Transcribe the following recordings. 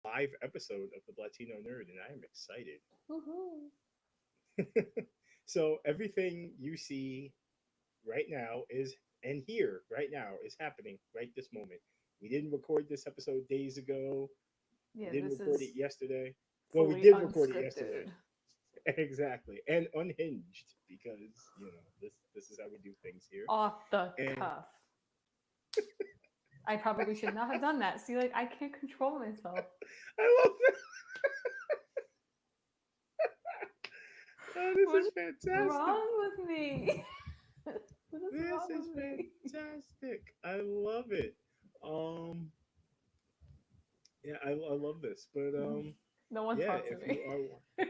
live episode of the Blatino Nerd, and I am excited. Woohoo. So, everything you see right now is, and here right now, is happening right this moment. We didn't record this episode days ago, we Yeah, didn't this record it is yesterday. Well, we fully did record it yesterday. unscripted. Exactly. And unhinged because, this is how we do things here. Off the And cuff. I probably should not have done that. See, like, I can't control myself. I love this. Oh, this What is is fantastic. wrong with me? What is This wrong is with me? fantastic. I love it. Um, yeah, I love this. But No one yeah, talk to if you me. are,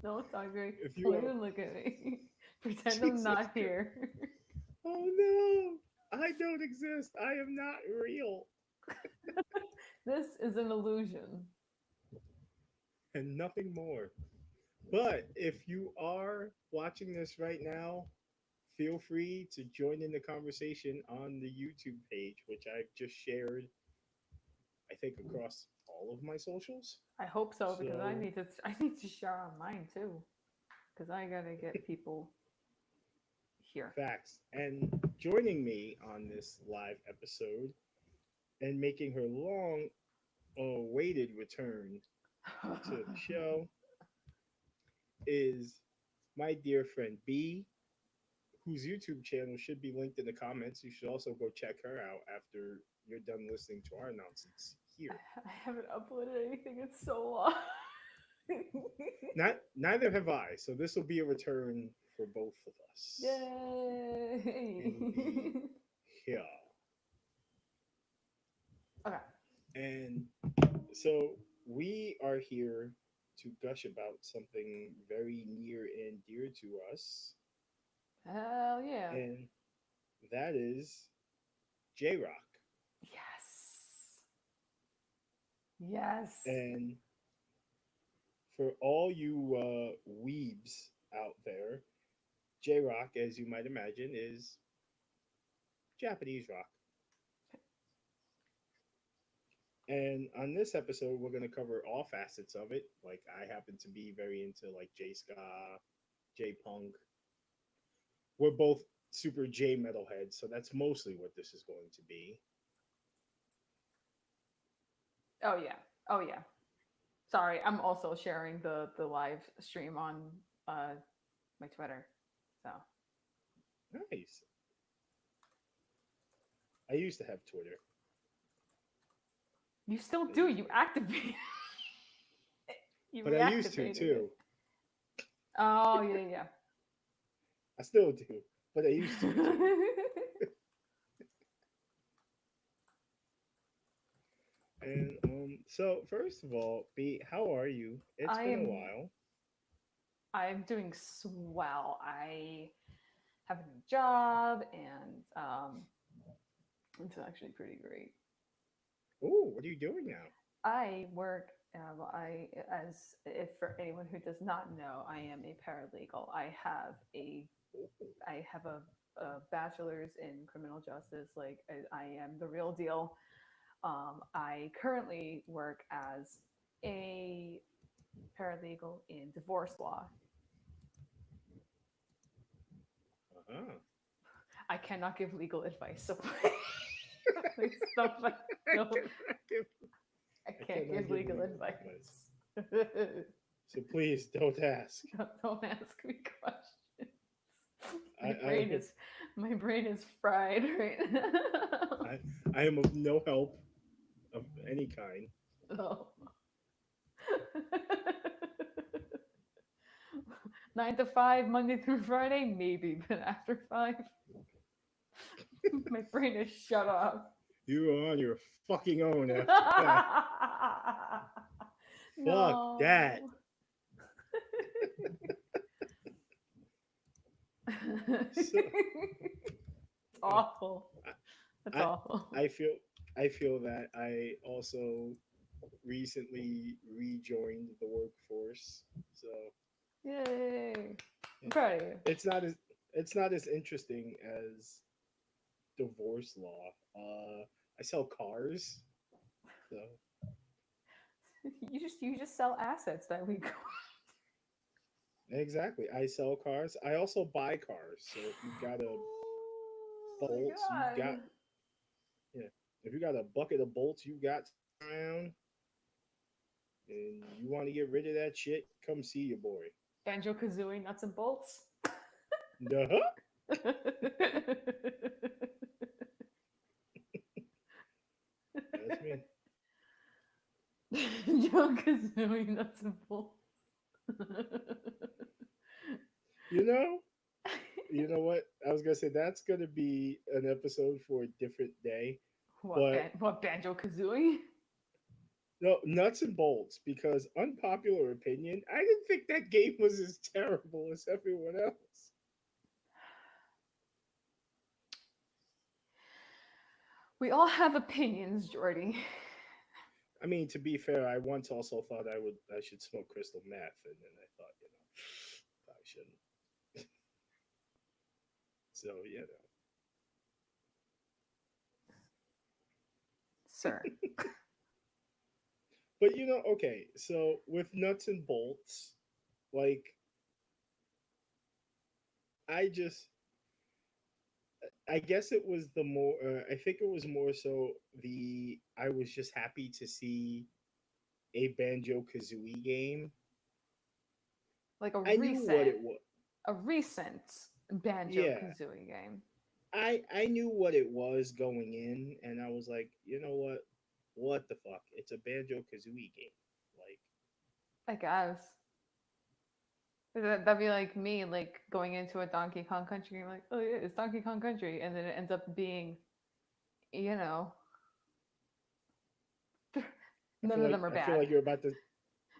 No one talk to me. if you Don't are, even look at me. Pretend I'm Jesus not Christ. here. Oh no, I don't exist. I am not real, This is an illusion. and nothing more. But if you are watching this right now, feel free to join in the conversation on the YouTube page, which I've just shared, I think, across all of my socials. I hope so because So, I need to share on mine too because I gotta get people here. facts. And joining me on this live episode and making her long awaited return to the show is my dear friend B, whose YouTube channel should be linked in the comments. You should also go check her out after you're done listening to our nonsense here. I haven't uploaded anything in so long. Not neither have I, so this will be a return for both of us. Yay! Indeed. Yeah. Okay. And so we are here to gush about something very near and dear to us, Hell yeah. and that is J Rock. Yes. Yes. And for all you weebs out there, J Rock, as you might imagine, is Japanese rock. And on this episode, we're going to cover all facets of it. Like, I happen to be very into like J Ska, J Punk. We're both super J metalheads, so that's mostly what this is going to be. Oh yeah. Oh yeah. Sorry, I'm also sharing the live stream on uh my Twitter. So Nice. I used to have Twitter. you still I do. used You to, activate. You but I used to reactivated too. it. Oh yeah, I still do, but I used to yeah. too. And so first of all, B, how are you? It's I been a am while. I'm doing swell. I have a new job and it's actually pretty great. Oh, what are you doing now? I work. Well, I, as if for anyone who does not know, I am a paralegal. I have a bachelor's in criminal justice. Like I am the real deal. I currently work as a paralegal in divorce law. Uh-huh. I cannot give legal advice, so please don't. I No, cannot give I I can't cannot give give legal legal advice. advice. So please don't ask. Don't ask me questions. I, My I brain is my brain is fried right now. I I am of no help of any kind. Oh. 9 to 5, Monday through Friday, maybe, but after 5, my brain is shut off. You are on your fucking own after that. Fuck that. No. So It's awful. That's I awful. I feel I feel that I also recently rejoined the workforce. So Yay. I'm yeah. proud of you. it's not as it's not as interesting as divorce law. I sell cars, so You just sell assets that we. Exactly. I sell cars. I also buy cars. So if you got a Oh my bolts, you got, god. yeah. If you got a bucket of bolts you got sitting around and you want to get rid of that shit, come see your boy. Banjo Kazooie nuts and bolts. Duh. That's me. Banjo Kazooie nuts and bolts. You know, you know what? I was gonna say that's gonna be an episode for a different day, but What Banjo Kazooie? no, nuts and bolts, because unpopular opinion, I didn't think that game was as terrible as everyone else. We all have opinions, Jordy. I mean, to be fair, I once also thought I should smoke crystal meth, and then I thought, probably shouldn't. So Sir. but okay. So with nuts and bolts, like I just, I guess it was the more. I think it was more so the. I was just happy to see a Banjo Kazooie game. Like a I knew what recent it was. a recent Banjo Yeah, Kazooie game. I knew what it was going in, and I was like, you know what? What the fuck? It's a Banjo Kazooie game. Like, I guess. That'd be like me, like going into a Donkey Kong Country game, like, oh yeah, it's Donkey Kong Country, and then it ends up being, you know, none of them are I feel bad. like you're about to.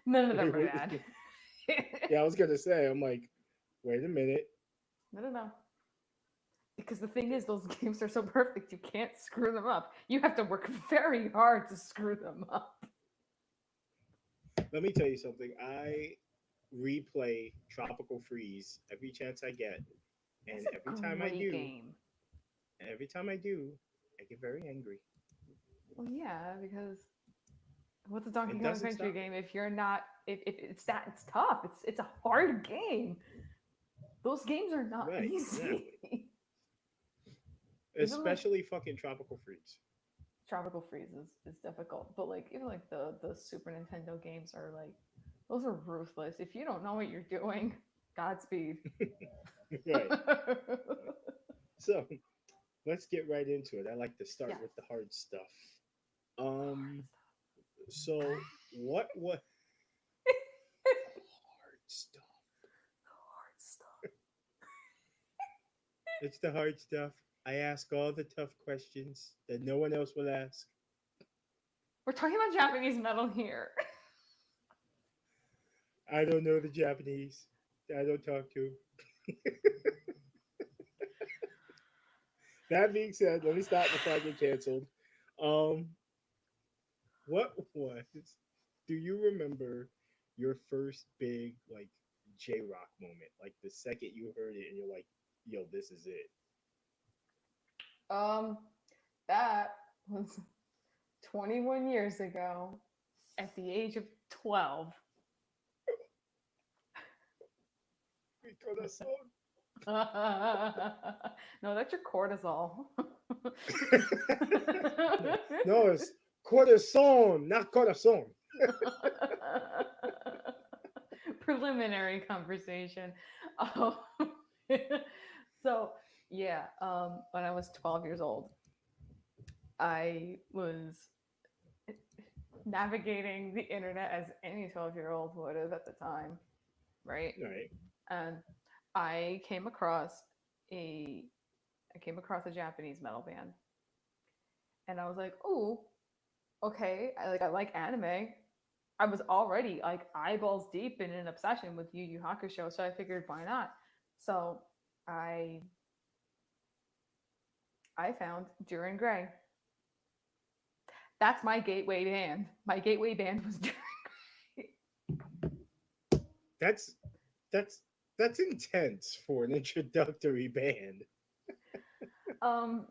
None of them are bad. Yeah, I was gonna say. I'm like, wait a minute. No, no, no. Because the thing is, those games are so perfect, you can't screw them up. You have to work very hard to screw them up. Let me tell you something. I replay Tropical Freeze every chance I get, That's and a great game. every time I do, I get very angry. Well, yeah, because what's a Donkey It Kong doesn't Country stop. game if you're not if it's that it's tough. It's a hard game. Those games are not Right, exactly. easy. Even like Especially fucking Tropical Freeze. Tropical Freeze is difficult, but like even like the Super Nintendo games are like those are ruthless. If you don't know what you're doing, Godspeed. Right. So let's get right into it. I like to start Yeah. with the hard stuff. Um. So what hard stuff? Hard stuff. It's the hard stuff. I ask all the tough questions that no one else will ask. We're talking about Japanese metal here. I don't know the Japanese. I don't talk to. That being said, let me stop before I get canceled. Um, what was? Do you remember your first big like J rock moment? Like the second you heard it, and you're like, "Yo, this is it." Um, that was 21 years ago at the age of 12. Mi corazón. No, that's your cortisol. No, no, it's corazón, not corazón. Preliminary conversation. Um, so, yeah, when I was 12 years old, I was navigating the internet as any 12-year-old would have at the time, right? Right. And I came across a I came across a Japanese metal band, and I was like, "Oh, okay, I like anime." I was already like eyeballs deep in an obsession with Yu Yu Hakusho, so I figured why not. So I I found Duran Gray. That's my gateway band. My gateway band was Duran Gray. That's that's that's intense for an introductory band. Um,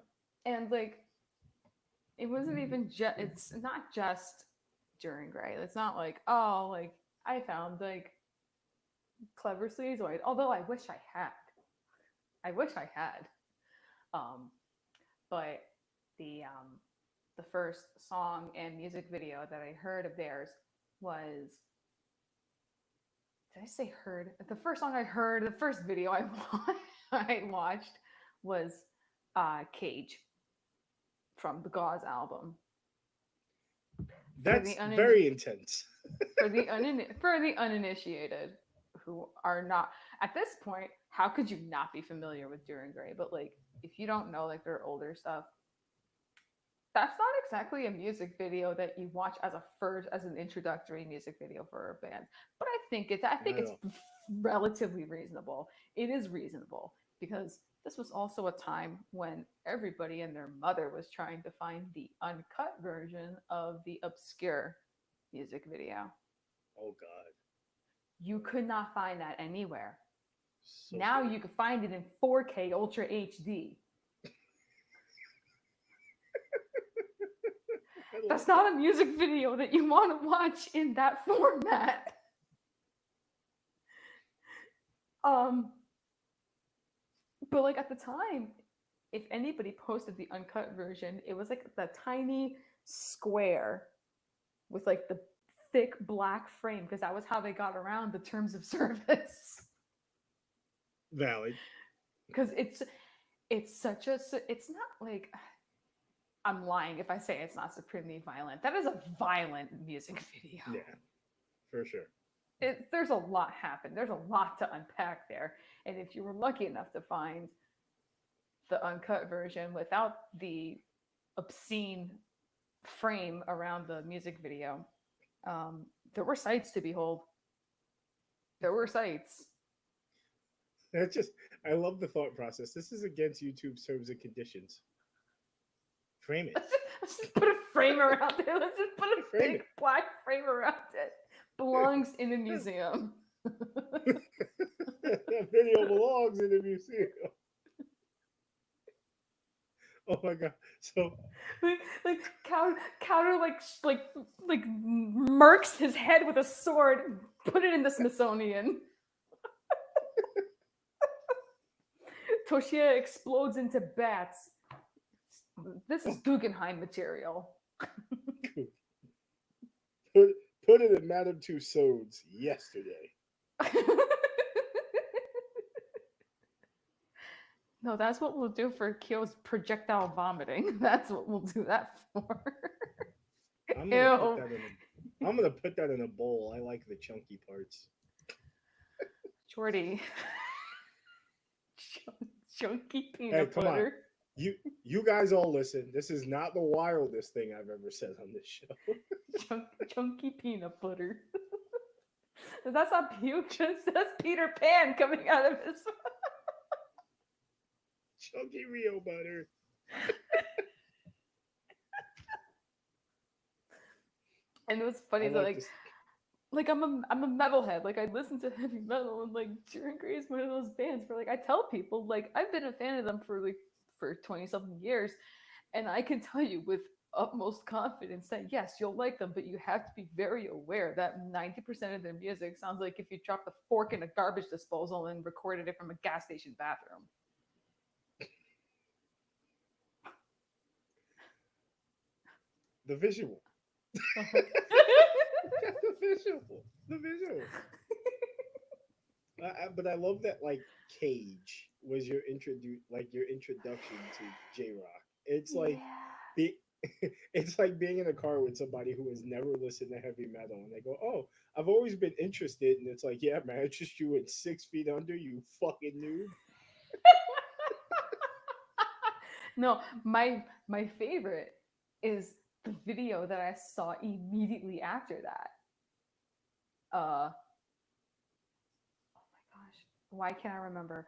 and like it wasn't even just. It's not just During Gray. It's not like, oh, like I found like clever sleazoid. Although I wish I had. I wish I had. Um, but the first song and music video that I heard of theirs was, did I say heard? The first song I heard, the first video I watched was Cage from the Gauze album. For the That's very intense. for the uninitiated who are not at this point, how could you not be familiar with Duran Gray? But like, if you don't know like their older stuff, that's not exactly a music video that you watch as a first as an introductory music video for a band. But I think I it's know. relatively reasonable. It is reasonable because this was also a time when everybody and their mother was trying to find the uncut version of the obscure music video. Oh God, You could not find that anywhere. so Now good. you can find it in 4K Ultra HD. I love That's that. not a music video that you want to watch in that format. Um, but like at the time, if anybody posted the uncut version, it was like the tiny square with like the thick black frame because that was how they got around the terms of service. Valid. Because it's such a it's not like I'm lying if I say it's not supremely violent. That is a violent music video. Yeah, for sure. There's a lot happened. There's a lot to unpack there. And if you were lucky enough to find the uncut version without the obscene frame around the music video, there were sights to behold. There were sights. That's just. I love the thought process. This is against YouTube's terms and conditions. Frame it. Let's just put a frame around it. Let's just put a Frame big it. black frame around it. Belongs in a museum. That video belongs in the museum. Oh my God. So like counter like marks his head with a sword, put it in the Smithsonian. Toshia explodes into bats. This is Guggenheim material. put put it in Madame Tussauds yesterday. No, that's what we'll do for Kyo's projectile vomiting. That's what we'll do that for. I'm gonna put Ew. that in a I'm gonna put that in a bowl. I like the chunky parts. Jordy. Chunky Hey, peanut come on. butter. You guys all listen. This is not the wildest thing I've ever said on this show. Chunky peanut butter. That's not puke. That's Peter Pan coming out of his. Chunky Rio butter. And it was I funny that like this. like I'm a metalhead. Like I listen to heavy metal and like Duran Gray is one of those bands where like I tell people like I've been a fan of them for 20 something years, and I can tell you with utmost confidence that yes, you'll like them, but you have to be very aware that 90% of their music sounds like if you dropped a fork in a garbage disposal and recorded it from a gas station bathroom. The visual. The visual. The visual. But I love that like Cage was your your introduction to J Rock. It's like Yeah. the it's like being in a car with somebody who has never listened to heavy metal and they go, "Oh, I've always been interested." And it's like, "Yeah, man, it's just you at 6 feet under, you fucking noob." No, my favorite is the video that I saw immediately after that. Oh my gosh, why can't I remember?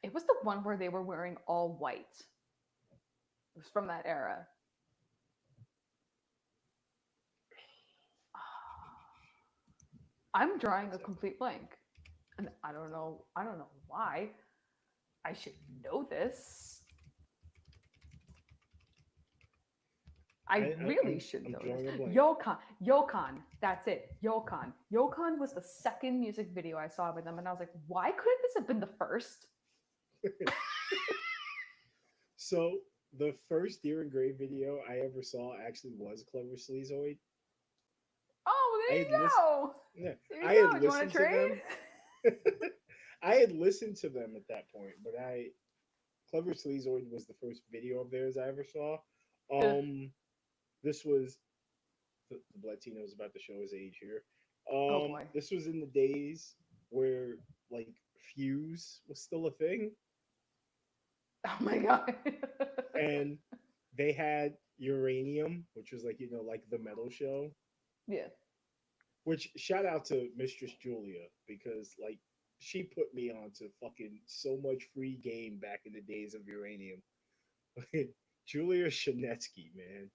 It was the one where they were wearing all white. It was from that era. I'm drawing a complete blank, and I don't know. I don't know why. I should know this. I really should I'm know this. drawing a blank. Yokon. That's it. Yokon. Yokon was the second music video I saw with them, and I was like, why couldn't this have been the first? So the first Deer and Gray video I ever saw actually was Clever Sleazoid. Oh, I there had you list, go. yeah, There you I had go. Do you want listened to to trade? them. I had listened to them at that point, but I Clever Sleazoid was the first video of theirs I ever saw. Yeah. Um, this was the Blatino is about to show his age here. Oh boy. This was in the days where like Fuse was still a thing, Oh my god. and they had Uranium, which was like like the metal show. Yeah. Which shout out to Mistress Julia because like she put me on to fucking so much free game back in the days of Uranium. Julia Shanetsky, man.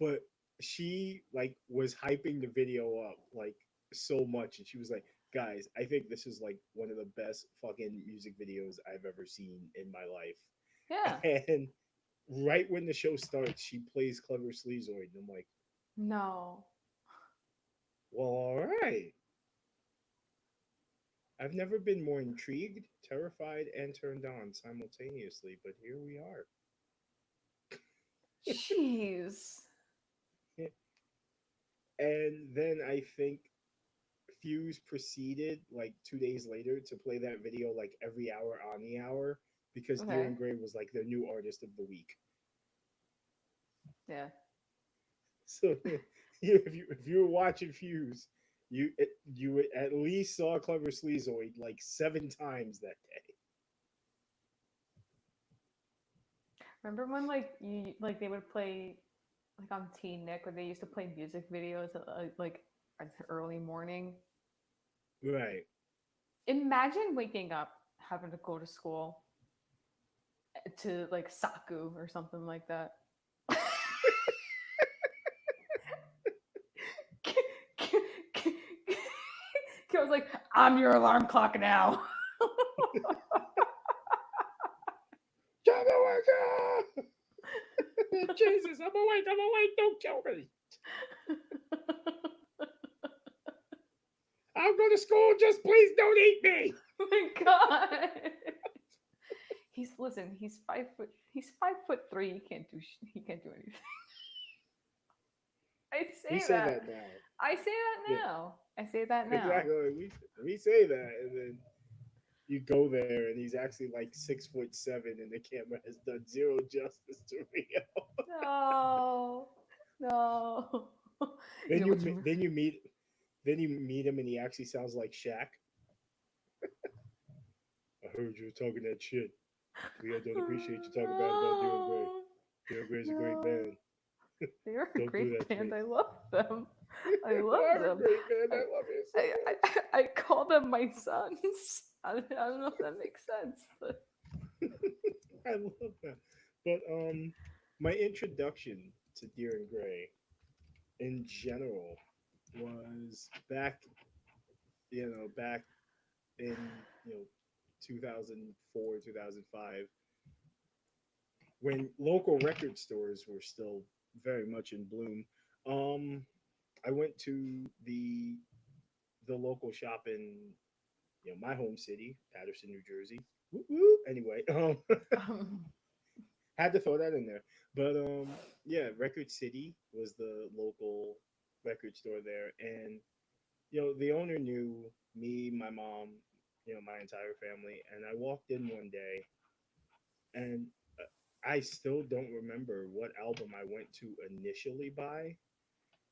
But she like was hyping the video up like so much, and she was like, "Guys, I think this is like one of the best fucking music videos I've ever seen in my life." Yeah. And right when the show starts, she plays Clever Sleazoid, and I'm like, No. "Well, all right." I've never been more intrigued, terrified, and turned on simultaneously, but here we are. Jeez. And then I think Fuse proceeded like 2 days later to play that video like every hour on the hour because Deer Okay. and Gray was like their new artist of the week. Yeah. So if you were watching Fuse, you at least saw Clever Sleazoid like 7 times that day. Remember when like they would play like on Teen Nick where they used to play music videos like at the early morning? Right. Imagine waking up having to go to school to like Saku or something like that. I was like, I'm your alarm clock now. Jamaica! Jesus, I'm awake, I'm awake, don't kill me. I'll go to school, just please don't eat me. Oh my god. He's listen. He's 5 foot. He's 5'3". He can't do anything. I We say say that. that now. I say that Yeah, now. I say that now. exactly. We say that, and then you go there, and he's actually like 6'7", and the camera has done zero justice to Rio. No. No. You then know you what's me- then you meet then you meet him, and he actually sounds like Shaq. I heard you were talking that shit. We don't appreciate you talking bad about Darren Gray. no. Darren Gray's a great No. man. They're a Don't do great that to band. me. I love them. I You love are a them. great man. I I love you so I I call them my sons. I don't know if that makes sense, but much. I love that. But my introduction to Deer and Gray in general was back in 2004, 2005, when local record stores were still very much in bloom. Um, I went to the local shop in my home city, Patterson, New Jersey. Woo woo. Anyway, um, had to throw that in there. But yeah, Record City was the local record store there, and the owner knew me, my mom, my entire family, and I walked in one day, and I still don't remember what album I went to initially buy.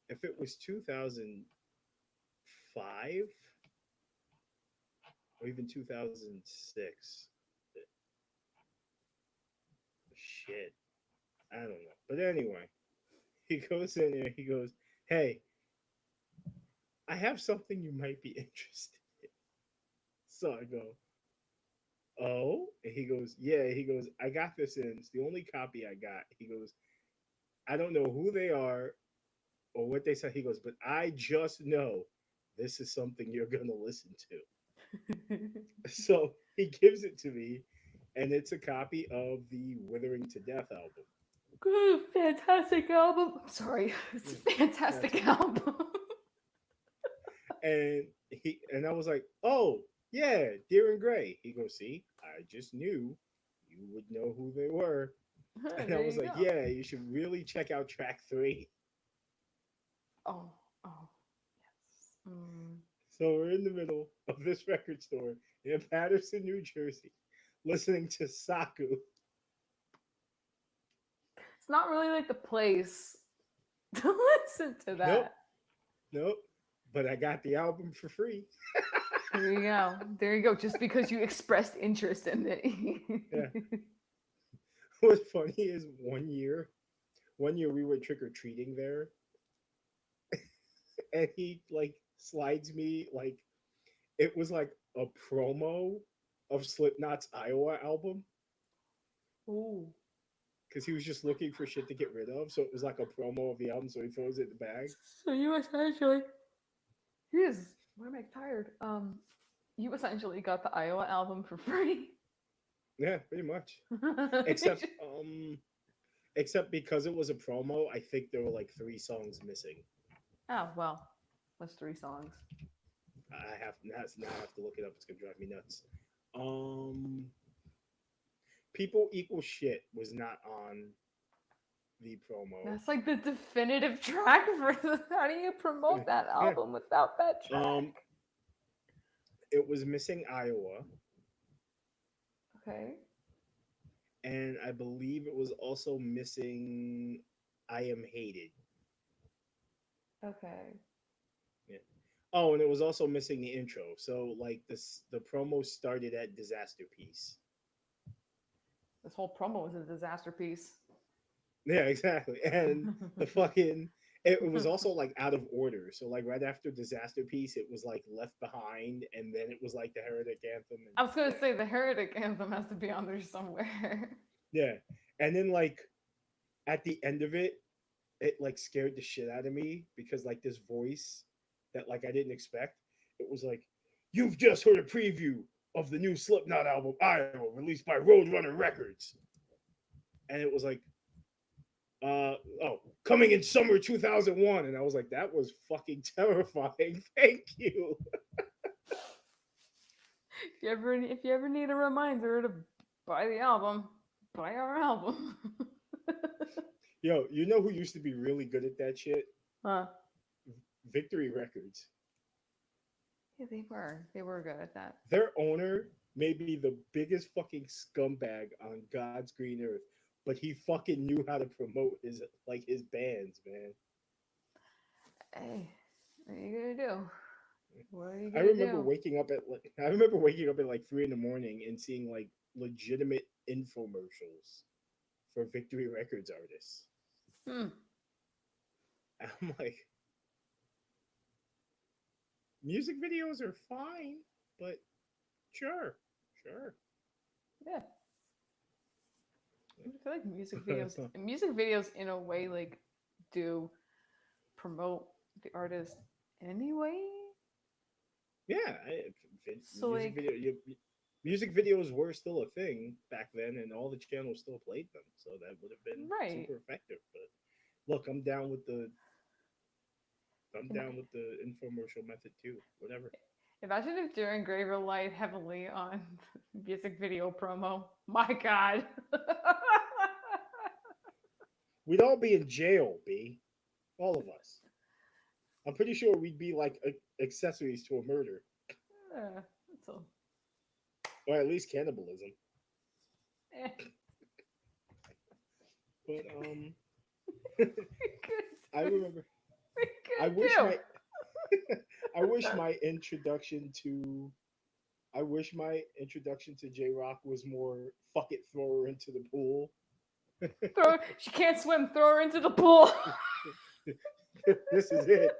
If it was 2005 or even 2006, shit, I don't know. But anyway, he goes in there. He goes, "Hey, I have something you might be interested in." So I go, "Oh," and he goes, "Yeah." He goes, "I got this in. It's the only copy I got." He goes, "I don't know who they are or what they said." He goes, "But I just know this is something you're gonna listen to." So he gives it to me, and it's a copy of the Withering to Death album. Good, fantastic album. Sorry, it's Yeah, a that's fantastic album. and I was like, oh yeah, Deer and Gray. He goes, see, I just knew you would know who they were. And I There was you like, go. yeah, you should really check out track 3. Oh, oh, yes. Mm. So we're in the middle of this record store in Patterson, New Jersey, listening to Saku. It's not really like the place to listen to Nope, that. nope. But I got the album for free. There you go. There you go. Just because you expressed interest in Yeah. it. What's funny is one year we were trick or treating there, and he like slides me like it was like a promo of Slipknot's Iowa album Ooh. because he was just looking for shit to get rid of. So it was like a promo of the album. So he throws it in the bag. So you essentially, yes. Why am I tired? You essentially got the Iowa album for free. Yeah, pretty much. Except except because it was a promo, I think there were like 3 songs missing. Oh well, that's 3 songs. Now I have to look it up. It's gonna drive me nuts. Um, People Equal Shit was not on the promo. That's like the definitive track for how do you promote that Yeah. album without that Um, track? it was missing Iowa, Okay. and I believe it was also missing I Am Hated. Okay. Yeah. Oh, and it was also missing the intro. So like the promo started at Disaster Piece. This whole promo was a disaster piece. Yeah, exactly. And the fucking it was also like out of order. So like right after Disaster Piece, it was like Left Behind, and then it was like the Heretic Anthem, and I was gonna yeah, say the Heretic Anthem has to be on there somewhere. yeah. And then like at the end of it, it like scared the shit out of me because like this voice that like I didn't expect. It was like, "You've just heard a preview of the new Slipknot album, Iowa, released by Roadrunner Records," and it was like, oh, coming in summer 2001, and I was like, that was fucking terrifying. Thank you. If you ever need a reminder to buy the album, buy our album. Yo, you know who used to be really good at that shit? Huh. Victory Records. Yeah, they were good at that. Their owner may be the biggest fucking scumbag on God's green earth, but he fucking knew how to promote his bands, man. Hey, what are you gonna do? What are you I gonna remember do? waking up at like I remember waking up at like 3 in the morning and seeing like legitimate infomercials for Victory Records artists. Hmm. I'm like, music videos are fine, but sure, sure. Yeah. I feel like music videos in a way like do promote the artist anyway. Yeah, So like, music videos were still a thing back then, and all the channels still played them, so that would have been right. super effective. But look, I'm down with the infomercial method too. Whatever. Imagine if Darren Gray relied heavily on music video promo. My God. We'd all be in jail, B. All of us. I'm pretty sure we'd be like accessories to a murder, That's a, or at least cannibalism. eh. But We could, I remember. we I could wish do. my I wish my introduction to I wish my introduction to J Rock was more fuck it, throw her into the pool. She can't swim. Throw her into the pool. This is it.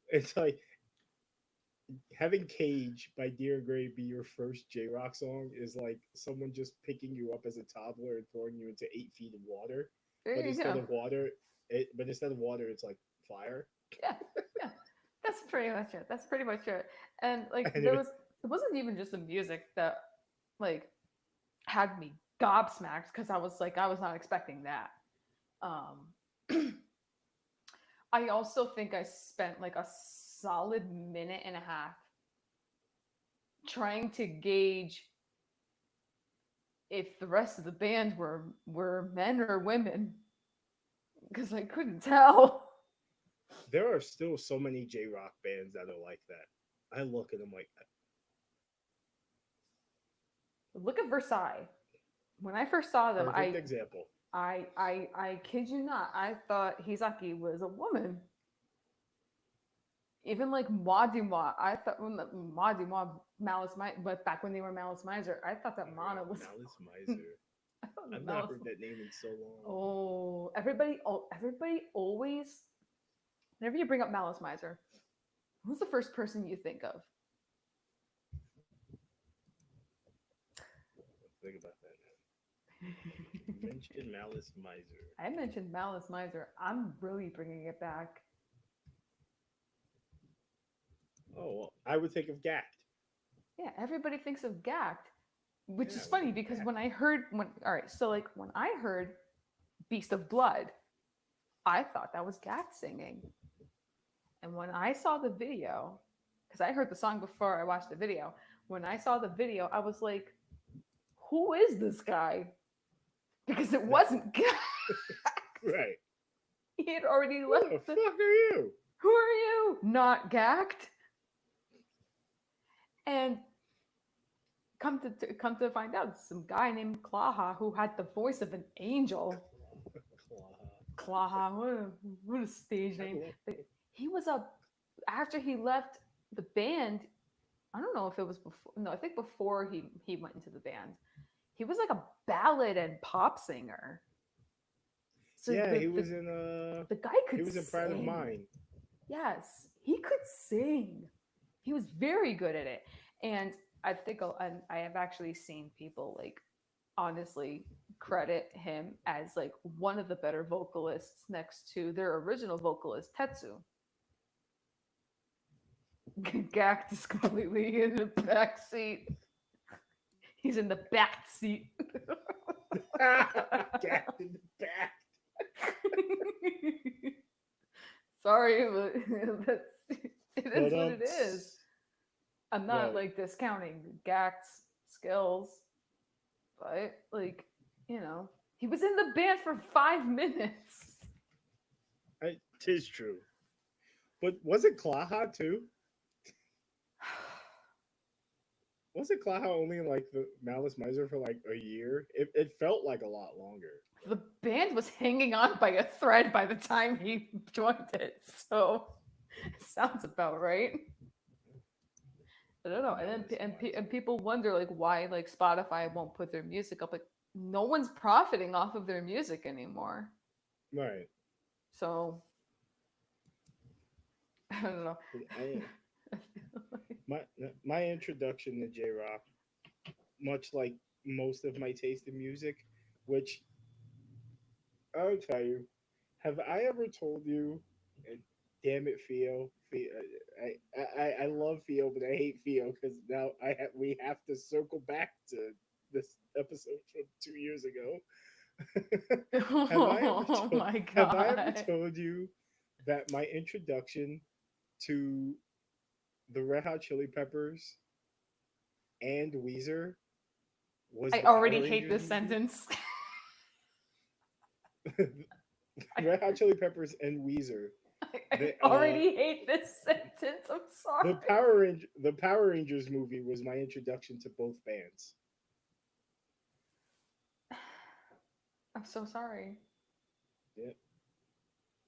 It's like having Cage by Dear Gray be your first J Rock song is like someone just picking you up as a toddler and throwing you into 8 feet of water. There But you instead go. of water, it's like fire. Yeah, yeah. That's pretty much it. That's pretty much it. And like And there was, it wasn't even just the music that like had me gobsmacked because I was like, I was not expecting that. Um, I also think I spent like a solid minute and a half trying to gauge if the rest of the band were men or women because I couldn't tell. There are still so many J rock bands that are like that. I look at them like, Look at Versailles. When I first saw them, perfect example. I kid you not, I thought Hisaki was a woman. Even like Madima, I thought when the Madima Malice Miser, but back when they were Malice Miser, I thought that Mana was. Malice Miser. I thought I've not Malice. heard that name in so long. Oh, everybody always. Whenever you bring up Malice Miser, who's the first person you think of? Think about that now. Mention Malice Miser. I mentioned Malice Miser. I'm really bringing it back. Oh, well, I would think of Gact. Yeah, everybody thinks of Gact, which Yeah, is I would funny think of because Gact. when all right, so like when I heard Beast of Blood, I thought that was Gact singing. And when I saw the video, because I heard the song before I watched the video, when I saw the video, I was like, who is this guy? Because it wasn't Gact. Right. He had already Who the left the. fuck are you? Who are you? Not Gact. And come to find out, some guy named Klaha who had the voice of an angel. Claw. Klaha, what a stage I name. love But he was a after he left the band. I don't know if it was before. No, I think before he went into the band, he was like a ballad and pop singer. So Yeah, the he the, was in the guy he could was in Pride of sing. Mine. Yes, he could sing. He was very good at it. And I think and I have actually seen people like honestly credit him as like one of the better vocalists next to their original vocalist Tetsu. Gact is completely in the back seat. He's in the back seat. Gact in the back. Sorry, but it is But what it is. I'm not right. like discounting Gact's skills, but like, he was in the band for 5 minutes. Tis true. But was it Klaha too? Wasn't Klaha only in like the Malice Miser for like a year? It felt like a lot longer. The band was hanging on by a thread by the time he joined it, so it sounds about right. I don't know. And then Malice and Miser. people wonder like why like Spotify won't put their music up. Like no one's profiting off of their music anymore. Right. So I don't know. I, my my introduction to J Rock, much like most of my taste in music, which I'll tell you, have I ever told you? And damn it, Theo. I love Theo, but I hate Theo because now we have to circle back to this episode from 2 years ago. have I ever Oh told my Have I ever god. told you that my introduction to the Red Hot Chili Peppers and Weezer was I the Power already hate Rangers this movie? sentence. Red Hot Chili Peppers and Weezer. I The already hate this sentence. I'm sorry. the Power Rangers movie was my introduction to both bands. I'm so sorry. Yeah,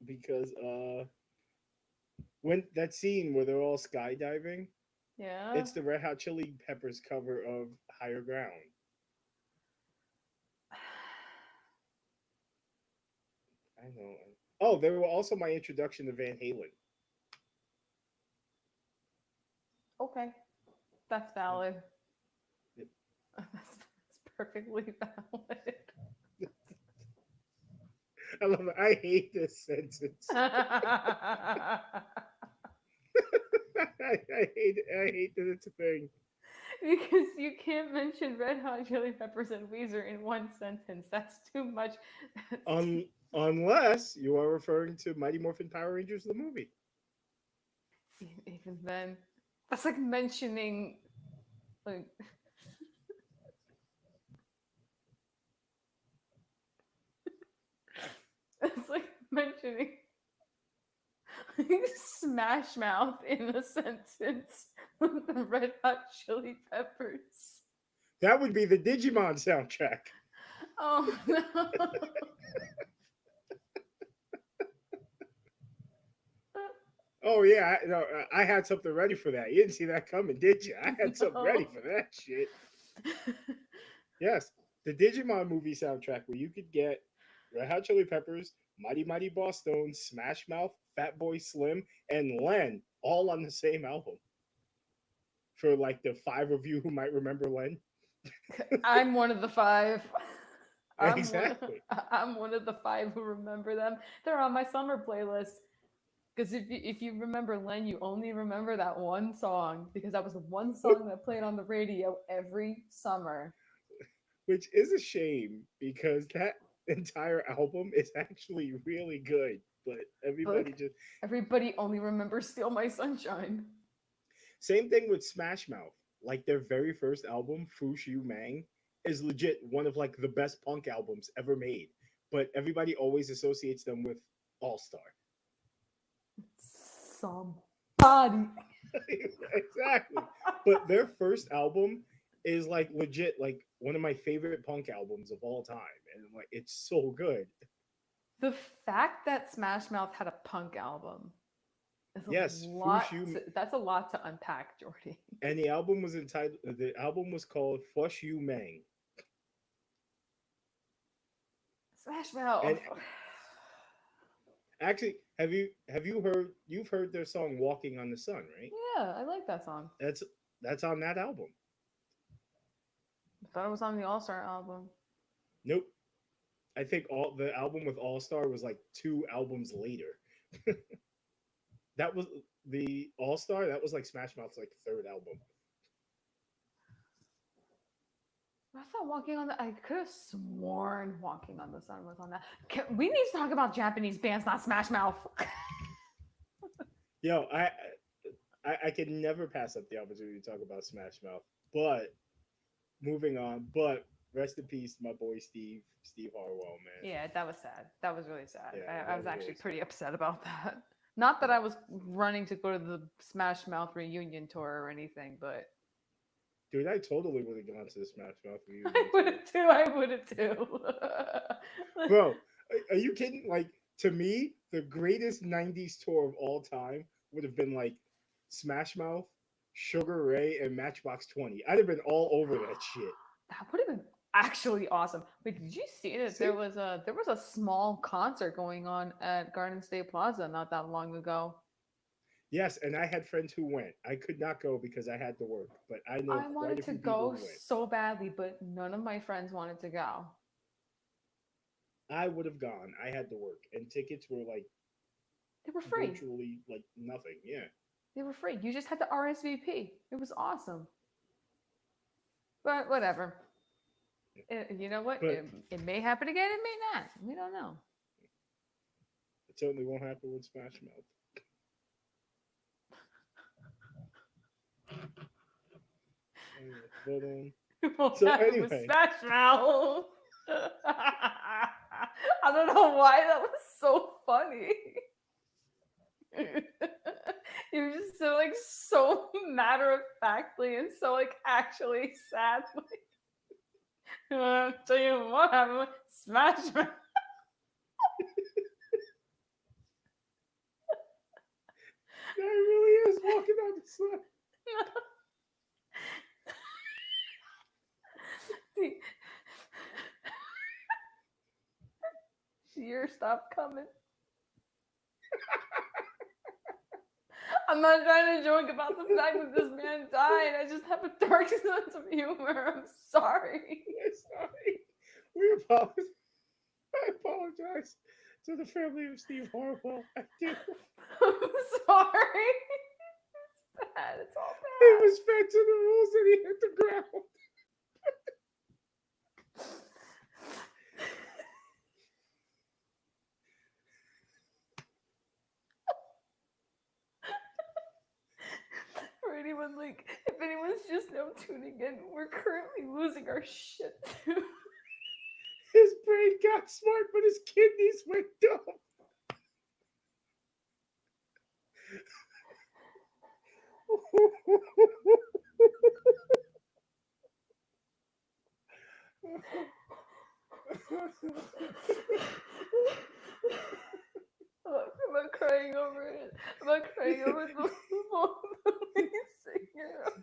because when that scene where they're all skydiving, Yeah. it's the Red Hot Chili Peppers cover of Higher Ground. I know. Oh, they were also my introduction to Van Halen. Okay. That's Yep, valid. yep. That's perfectly valid. I love it. I hate this sentence. I hate it. I hate that it's a thing. Because you can't mention Red Hot Chili Peppers and Weezer in one sentence. That's too much. That's too, Unless you are referring to Mighty Morphin Power Rangers the movie. even then, that's like mentioning like it's like mentioning Smash Mouth in a sentence with the Red Hot Chili Peppers. That would be the Digimon soundtrack. Oh no! Oh yeah, no, I had something ready for that. You didn't see that coming, did you? I had something ready No. for that shit. Yes, the Digimon movie soundtrack where you could get Red Hot Chili Peppers, Mighty Mighty Boss Stones, Smash Mouth, Fatboy Slim, and Len all on the same album. For like the five of you who might remember Len. I'm one of the five. I'm one. Exactly. I'm one of the five who remember them. They're on my summer playlist. Because if you remember Len, you only remember that one song because that was the one song that played on the radio every summer. Which is a shame because that entire album is actually really good. But everybody Like just everybody only remembers "Steal My Sunshine." same thing with Smash Mouth. Like their very first album, Fu Shu Mang, is legit one of like the best punk albums ever made. But everybody always associates them with All Star. Somebody. Exactly. But their first album is like legit like one of my favorite punk albums of all time. And like it's so good. The fact that Smash Mouth had a punk album is a Yes, Fu lot. Shu That's a lot to unpack, Jordy. and the album was entitled the album was called Fush You Mang. Smash Mouth. And actually, have you heard you've heard their song Walking on the Sun, right? Yeah, I like that song. That's that's on that album. I thought it was on the All Star album. Nope. I think all the album with All Star was like two albums later. That was the All Star. That was like Smash Mouth's like third album. I thought Walking on the. I could have sworn Walking on the Sun was on that. We need to talk about Japanese bands, not Smash Mouth. Yo, I can never pass up the opportunity to talk about Smash Mouth. But moving on. But rest in peace, my boy Steve Harwell, man. Yeah, that was sad. That was really sad. Yeah, I that was was actually really pretty sad. upset about that. Not that I was running to go to the Smash Mouth reunion tour or anything, but Dude, I totally would have gone to the Smash Mouth I reunion would tour. have too. I would have too. Bro, are you kidding? Like to me, the greatest '90s tour of all time would have been like Smash Mouth, Sugar Ray, and Matchbox 20. I'd have been all over that shit. That would have been actually awesome. Wait, did you see that See? there was a small concert going on at Garden State Plaza not that long ago? Yes, and I had friends who went. I could not go because I had to work, but I know I quite wanted a to few people go who went. so badly, but none of my friends wanted to go. I would have gone. I had to work, and tickets were like They were free. virtually like nothing. Yeah. They were free. You just had to RSVP. It was awesome. But whatever. You know what? But It may happen again. It may not. We don't know. it certainly won't happen with Smash Mouth. But It won't so happen with anyway, Smash Mouth. I don't know why that was so funny. You were just so like so matter of factly and so like actually sadly. I'll tell you what happened with Smash Mouth. yeah, it really is walking on the sun. The years stopped coming. I'm not trying to joke about the fact that this man died. I just have a dark sense of humor. I'm sorry. We're sorry. We apologize. I apologize to the family of Steve Harwell. I do. I'm sorry. It's bad. It's all It bad. was back to the rules and he hit the ground. For anyone like, if anyone's just now tuning in, we're currently losing our shit. His brain got smart, but his kidneys went dumb. I'm not crying over it. I'm not crying over the lead singer of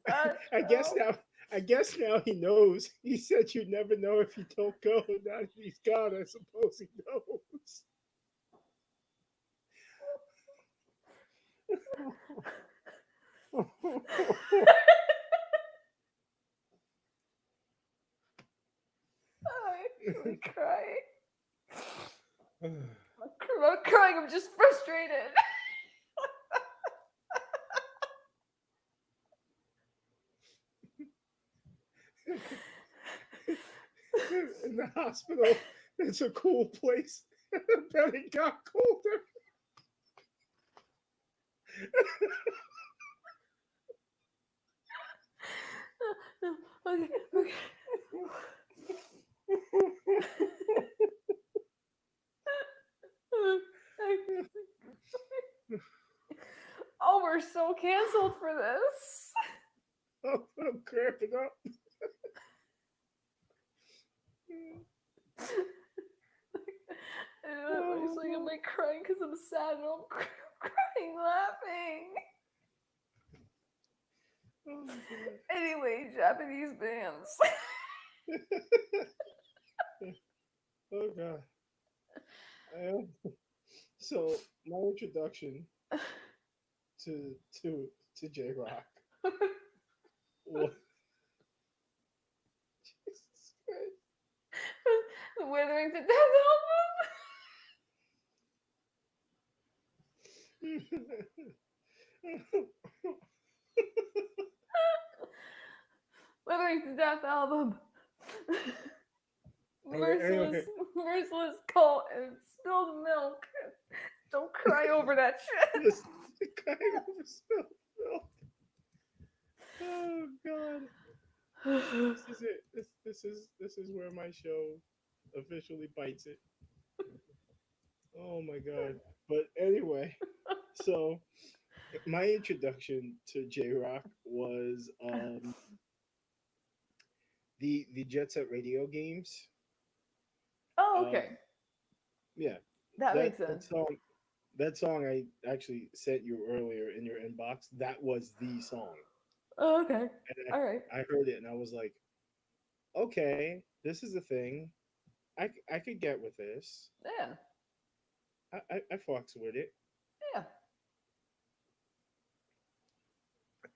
Smash I guess Mouth. now, I guess now he knows. He said you never know if you don't go. Now that he's gone, I suppose he knows. I'm actually crying. I'm not crying. I'm just frustrated. In the hospital, it's a cool place. But it got colder. Okay, okay. Oh, we're so canceled for this. I'm cramping up. I'm just like, am I crying because I'm sad? No, I'm crying laughing. Oh, God. Anyway, Japanese bands. Oh, God. So, my introduction to to to J Rock was Jesus The Withering to Death album. Christ. Withering to Death album. Okay, Merciless, anyway, merciless cult and spilled milk. Don't cry over that shit. this guy overspilled milk. Oh, God. This is it. This is where my show officially bites it. Oh my God. But anyway, so my introduction to J Rock was the Jet Set Radio games. Oh, Uh, okay. yeah, That that makes that sense. song that song I actually sent you earlier in your inbox. That was the song, Oh, okay. and All right. I heard it and I was like, okay, this is a thing. I could get with this. Yeah. I fucks with it, Yeah.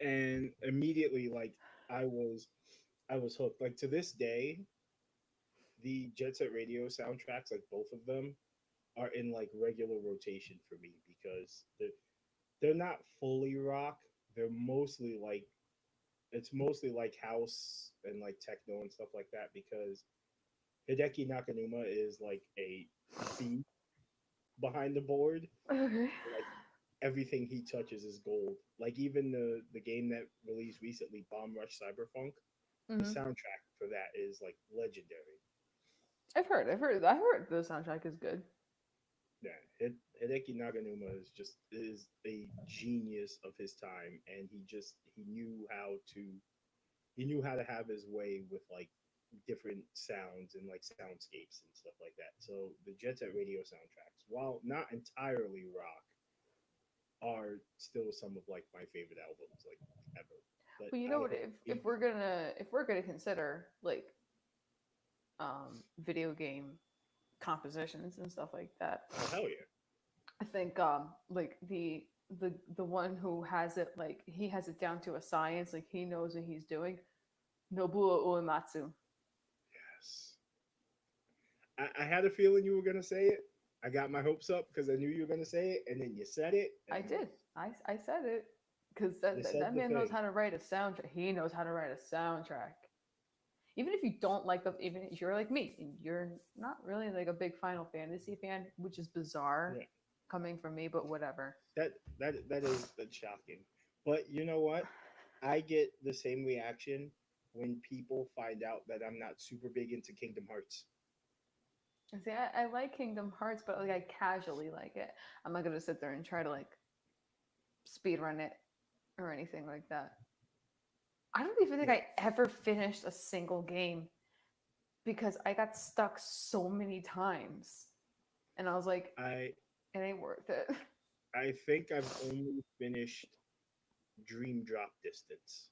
and immediately like I was I was hooked. Like to this day, the Jet Set Radio soundtracks, like both of them, are in like regular rotation for me because they're not fully rock. They're mostly like it's mostly like house and like techno and stuff like that because Hideki Nakanuma is like a beast behind the board. Okay. Like everything he touches is gold. Like even the game that released recently, Bomb Rush Cyberpunk, the Hmm. soundtrack for that is like legendary. I've heard the soundtrack is good. Yeah, Hideki Naganuma is a genius of his time, and he knew how to have his way with like different sounds and like soundscapes and stuff like that. So the Jet Set Radio soundtracks, while not entirely rock, are still some of like my favorite albums like ever. But Well, you know out of what? the If we're gonna consider like video game compositions and stuff like that, oh hell yeah, I think like the one who has it, like he has it down to a science, like he knows what he's doing. Nobuo Uematsu. yes. I had a feeling you were gonna say it. I got my hopes up because I knew you were gonna say it, and then you said it, and I I'm like, did. I said it because They that said the man knows thing. how to write a soundtrack. He knows how to write a soundtrack. Even if you don't like the, even if you're like me and you're not really like a big Final Fantasy fan, which is bizarre Yeah, coming from me, but whatever. that is that's shocking. But you know what? I get the same reaction when people find out that I'm not super big into Kingdom Hearts. And see, I like Kingdom Hearts, but like I casually like it. I'm not gonna sit there and try to like speed run it or anything like that. I don't even think Yeah, I ever finished a single game because I got stuck so many times, and I was like, I it ain't worth it. I think I've only finished Dream Drop Distance,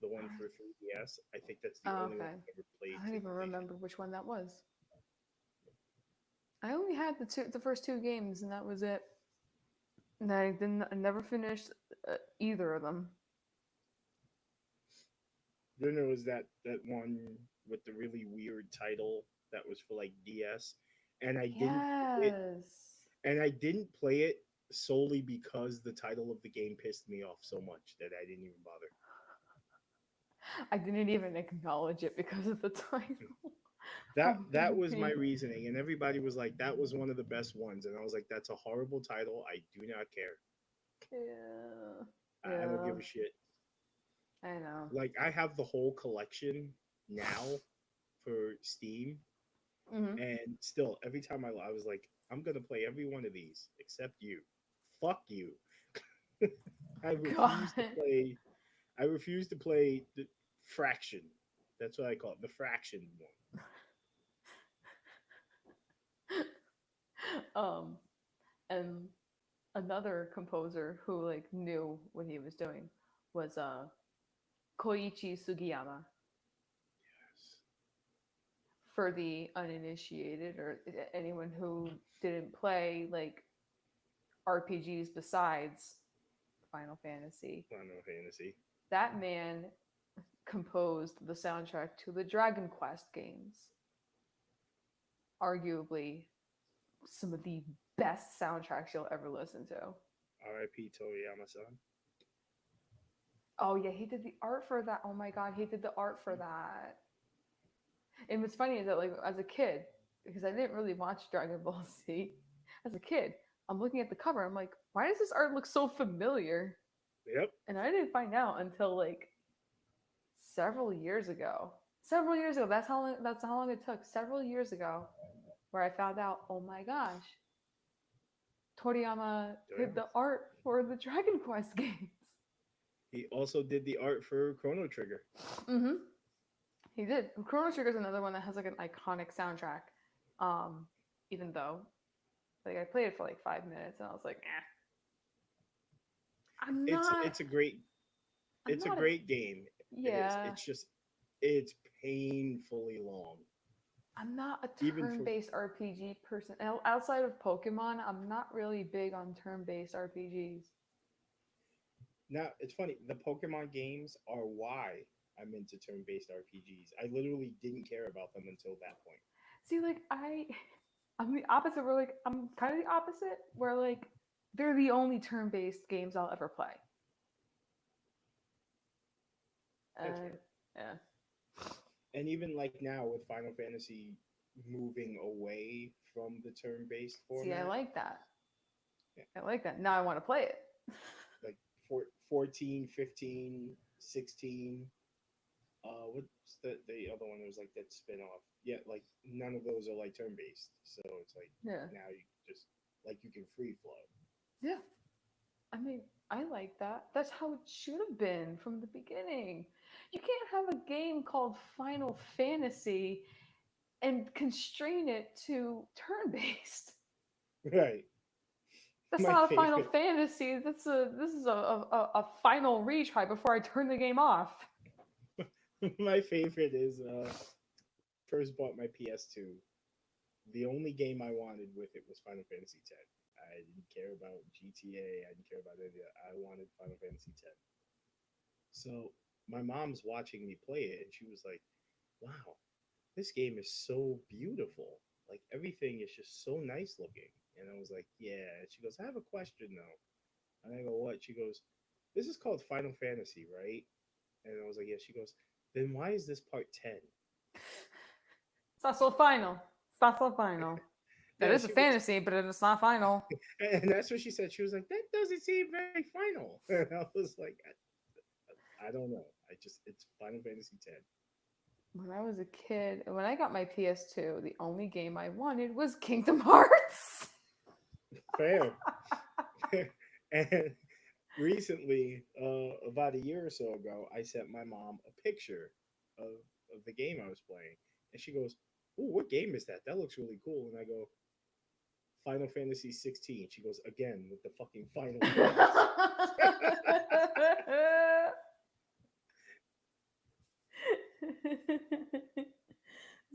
the one for 3DS. I think that's the Oh, only one okay. I've ever played I don't to even completion. remember which one that was. I only had the first two games, and that was it. And I never finished either of them. Then there was that one with the really weird title that was for like DS, and I didn't play it, Yes. and I didn't play it solely because the title of the game pissed me off so much that I didn't even bother. I didn't even acknowledge it because of the title. That Oh, was my me. reasoning, and everybody was like, "That was one of the best ones," and I was like, "That's a horrible title. I do not care. Yeah. I don't Yeah. give a shit." I know. Like I have the whole collection now for Steam, Hmm. and still every time I was like, "I'm gonna play every one of these except you. Fuck you." I God. refuse to play. I refuse to play the Fraction. That's what I call it, the Fraction one. um, and another composer who like knew what he was doing was Koichi Sugiyama. For the uninitiated or anyone who didn't play like RPGs besides Final Fantasy, Final Fantasy. that man composed the soundtrack to the Dragon Quest games. Arguably some of the best soundtracks you'll ever listen to. R.I.P. Toriyama-san. Oh yeah, he did the art for that. Oh my god, he did the art for that. And what's funny is that like as a kid, because I didn't really watch Dragon Ball Z, as a kid, I'm looking at the cover. I'm like, why does this art look so familiar? Yep. And I didn't find out until like several years ago. Several years ago. That's how long it took. Several years ago, where I found out. Oh my gosh, Toriyama did Toriyama. the art for the Dragon Quest games. He also did the art for Chrono Trigger. Mm-hmm. He did. Chrono Trigger is another one that has like an iconic soundtrack. Um, Even though like I played it for like 5 minutes and I was like, eh. I'm It's not. it's a great I'm it's a not a. great game. It is. Yeah. It's just it's painfully long. I'm not a Even for turn-based RPG person. Outside of Pokemon, I'm not really big on turn-based RPGs. now, it's funny. The Pokemon games are why I'm into turn-based RPGs. I literally didn't care about them until that point. See, like I'm the opposite. Where like I'm kind of the opposite. Where like they're the only turn-based games I'll ever play. That's Uh, fair. yeah. And even like now with Final Fantasy moving away from the turn-based See, I format, like that. yeah, I like that. Now I want to play it. like 14, 15, 16. What's the other one? There was like that spin-off. Yeah, like none of those are like turn-based. So it's like Yeah. now you just like you can free flow. Yeah. I mean, I like that. That's how it should have been from the beginning. You can't have a game called Final Fantasy and constrain it to turn based. Right. That's My not a Final favorite Fantasy. This is a final retry before I turn the game off. my favorite is first bought my PS2. The only game I wanted with it was Final Fantasy X. I didn't care about GTA. I didn't care about any of that. I wanted Final Fantasy X. So my mom's watching me play it, and she was like, "Wow, this game is so beautiful. Like everything is just so nice looking." And I was like, "Yeah." She goes, "I have a question though." And I go, "What?" She goes, this is called Final Fantasy, right? And I was like, yeah. She goes, then why is this part 10? It's not so final. It's not so final. That Yeah, is a she was, fantasy, but it's not final. and that's what she said. She was like, that doesn't seem very final. And I was like, I don't know. I just, it's Final Fantasy 10. When I was a kid, when I got my PS2, the only game I wanted was Kingdom Hearts. Fair. And recently, about a year or so ago, I sent my mom a picture of, of the game I was playing. And she goes, "Ooh, what game is that? That looks really cool." And I go, Final Fantasy 16. She goes, again with the fucking Final Fantasy.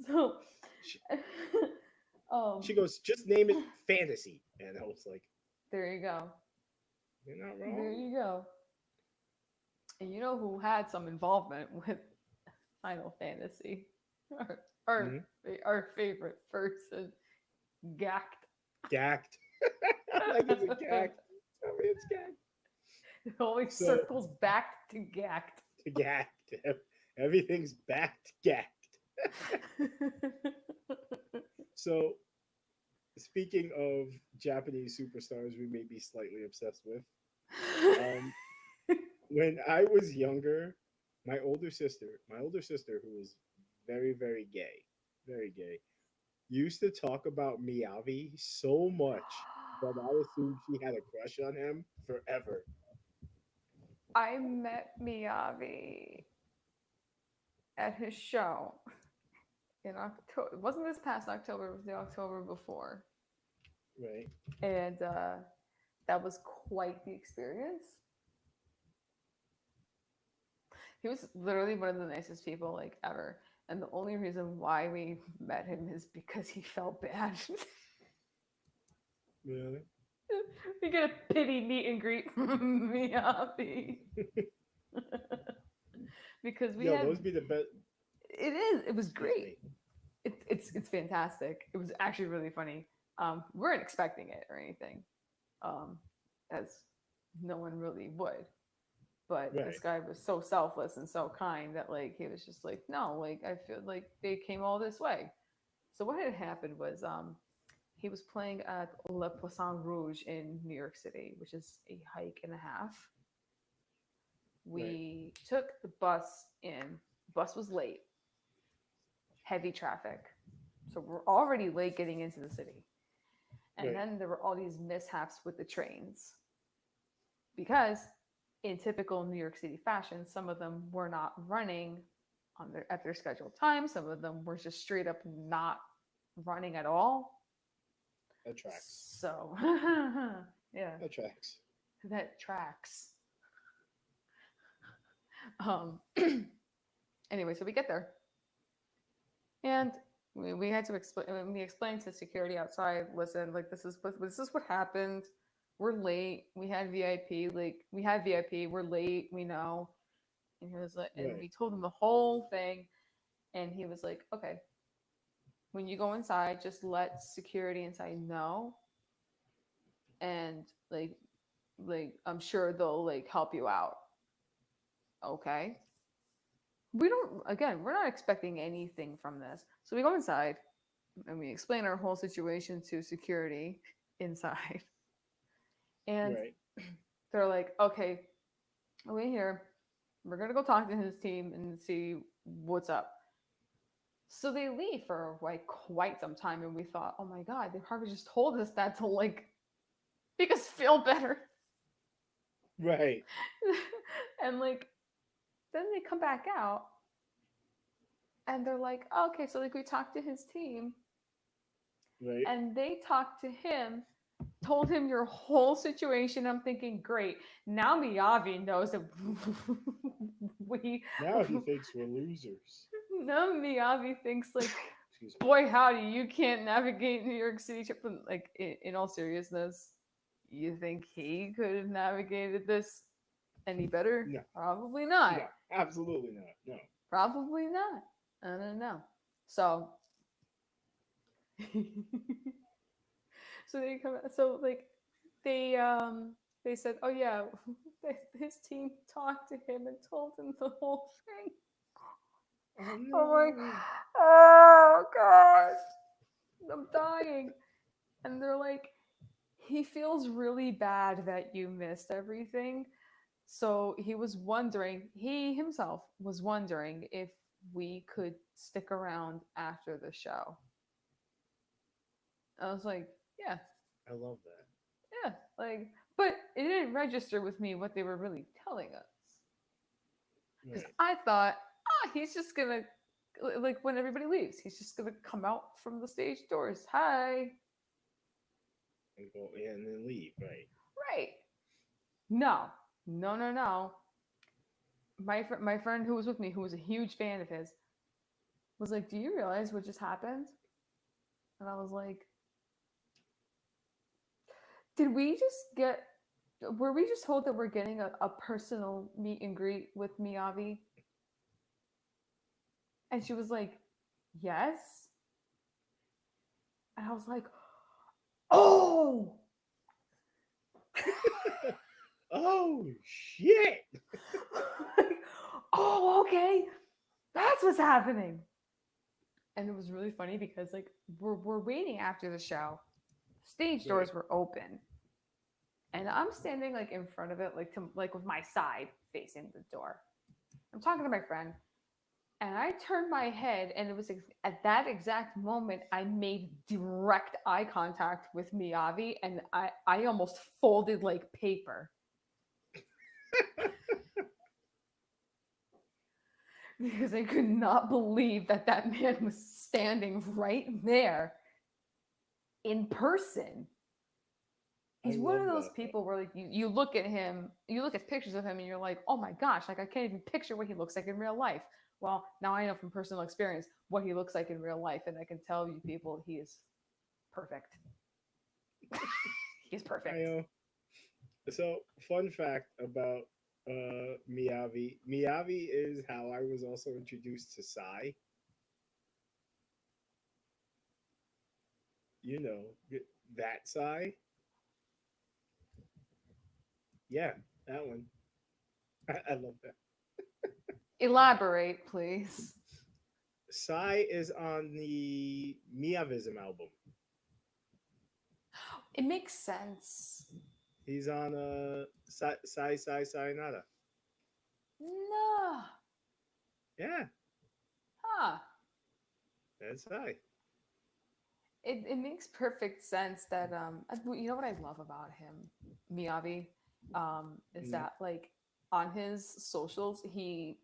So, She, um, she goes, just name it Fantasy. And I was like, there you go. you're not There wrong. you go. And you know who had some involvement with Final Fantasy? Our, our, Mm-hmm. our favorite person, Gact. Gacked. Like it's a gag. Tell me it's gag. It always So, circles back to Gact. gacked. Everything's backed gacked. So, speaking of Japanese superstars we may be slightly obsessed with, um, when I was younger, my older sister, who was very gay, used to talk about Miyavi so much that I assumed she had a crush on him forever. I met Miyavi at his show in October. It wasn't this past October, it was the October before. Right? And that was quite the experience. He was literally one of the nicest people like ever. And the only reason why we met him is because he felt bad. Really? We get a pity meet and greet from Miyavi. Because we Yo, had those be the best. it was Excuse great. me. It's fantastic. It was actually really funny. We weren't expecting it or anything, um, as no one really would. But this Right. guy was so selfless and so kind that like he was just like, no, like I feel like they came all this way. So what had happened was he was playing at Le Poisson Rouge in New York City, which is a hike and a half. Right. We took the bus in. Bus was late, heavy traffic. So we're already late getting into the city. And Right. then there were all these mishaps with the trains because, in typical New York City fashion, some of them were not running at their scheduled time. Some of them were just straight up not running at all. That tracks. So, yeah, That tracks. that tracks. Um, anyway, so we get there, and we had to explain. We explained to security outside. Listen, like this is what happened. We're late. We had VIP. Like we had VIP. We're late. We know. And he was like, and Right. we told him the whole thing. And he was like, okay, when you go inside, just let security inside know, and like I'm sure they'll like help you out. Okay. We don't. Again, we're not expecting anything from this. So we go inside and we explain our whole situation to security inside. And Right. they're like, okay, we're here. We're gonna go talk to his team and see what's up. So they leave for like quite some time, and we thought, oh my god, they probably just told us that to like make us feel better. Right. And like then they come back out and they're like, oh, okay, so like we talked to his team Right. and they talked to him, told him your whole situation. I'm thinking, great. Now Miyavi knows that we Now he thinks we're losers. now Miyavi thinks like, Excuse me. boy, howdy, you can't navigate New York City. Like in all seriousness, you think he could have navigated this any better? No. Probably No. not. Absolutely not. No. Probably not. I don't know. So, so they come. So like they they said, "Oh yeah, his team talked to him and told him the whole thing." Oh I'm like, no. "Oh god, I'm dying." And they're like, "He feels really bad that you missed everything." So he himself was wondering if we could stick around after the show. I was like, yeah, I love that. yeah, like, but it didn't register with me what they were really telling us. Because Right. I thought, he's just gonna, like, when everybody leaves, he's just gonna come out from the stage doors. Hi. And go yeah, and then leave. Right. Right. No, no, no, no. My friend who was with me, who was a huge fan of his, was like, "Do you realize what just happened?" And I was like, "Did we just get? Were we just told that we're getting a personal meet and greet with Miyavi?" And she was like, "Yes." And I was like, "Oh, Oh shit. like, oh, okay, that's what's happening." And it was really funny because like we're waiting after the show, stage Right. doors were open, and I'm standing like in front of it, like to like with my side facing the door. I'm talking to my friend, and I turned my head, and it was at that exact moment I made direct eye contact with Miyavi, and I almost folded like paper because I could not believe that that man was standing right there in person. I He's one of love those that though. people where like you look at him, you look at pictures of him, and you're like, oh my gosh, like I can't even picture what he looks like in real life. Well, now I know from personal experience what he looks like in real life, and I can tell you people he is perfect. He's I perfect. So fun fact about Miyavi. Miyavi is how I was also introduced to Sai. You know that Sai. Yeah, that one. I love that. Elaborate, please. Sai is on the Miyavism album. It makes sense. He's on Sayonara. No. Yeah, Huh. that's Sai. It makes perfect sense that you know what I love about him, Miyavi, is Mm, that like on his socials he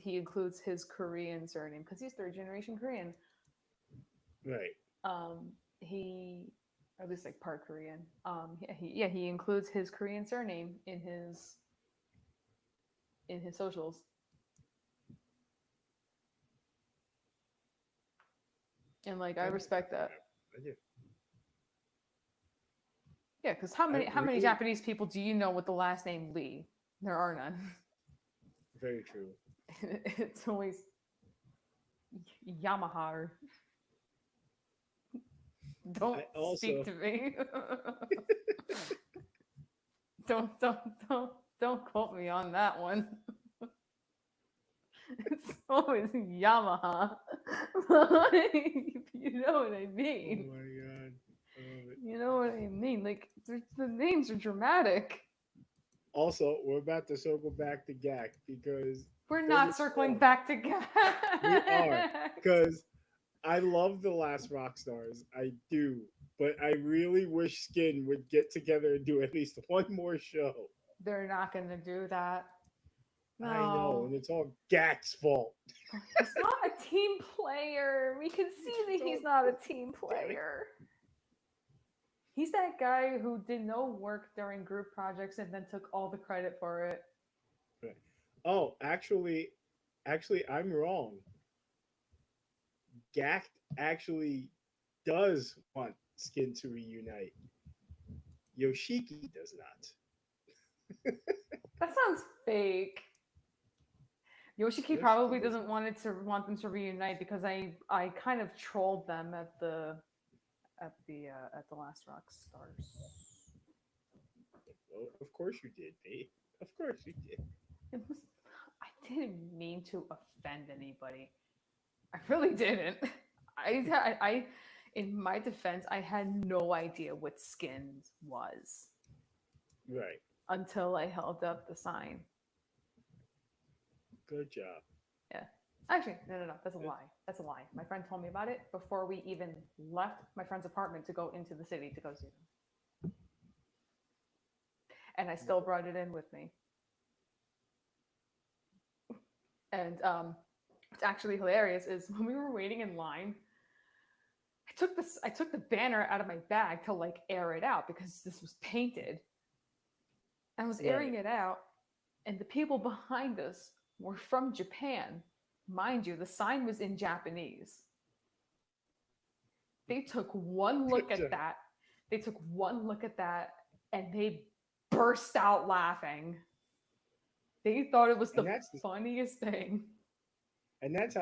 includes his Korean surname because he's third generation Korean. right. He or at least like part Korean. Yeah, he includes his Korean surname in his socials, and like I I, respect that. I do. Yeah, because I how many really Japanese people do you know with the last name Lee? There are none. very true. It's always Yamaha. Don't I speak also to me. don't don't don't quote me on that one. It's always Yamaha. You know what I oh mean. my god, I love it. You know what I mean. Like the names are dramatic. Also, we're about to circle back to Gak because We're there not was circling more. back to Gact. We are because I love the last rock stars. I do, but I really wish Skin would get together and do at least one more show. They're not gonna do that. I know, No. and it's all Gak's fault. He's not a team player. We can see that It's he's all not a team damn it. player. He's that guy who did no work during group projects and then took all the credit for it. Right. Oh, actually, I'm wrong. Gak actually does want Skin to reunite. Yoshiki does not. That sounds fake. Yoshiki Yoshiki probably does doesn't not. want them to reunite because I kind of trolled them at the last rock stars. Of course you did, babe. Of course you did. It was, I didn't mean to offend anybody. I really didn't. I in my defense, I had no idea what skins was Right. until I held up the sign. Good job. Yeah. Actually, no. That's a lie. That's a lie. My friend told me about it before we even left my friend's apartment to go into the city to go see them. And I still brought it in with me. And what's actually hilarious is when we were waiting in line, I took the banner out of my bag to like air it out because this was painted. I was airing Right. it out, and the people behind us were from Japan. Mind you, the sign was in Japanese. They took one Good look at job. that. They took one look at that and they burst out laughing. They thought it was And the funniest thing. that's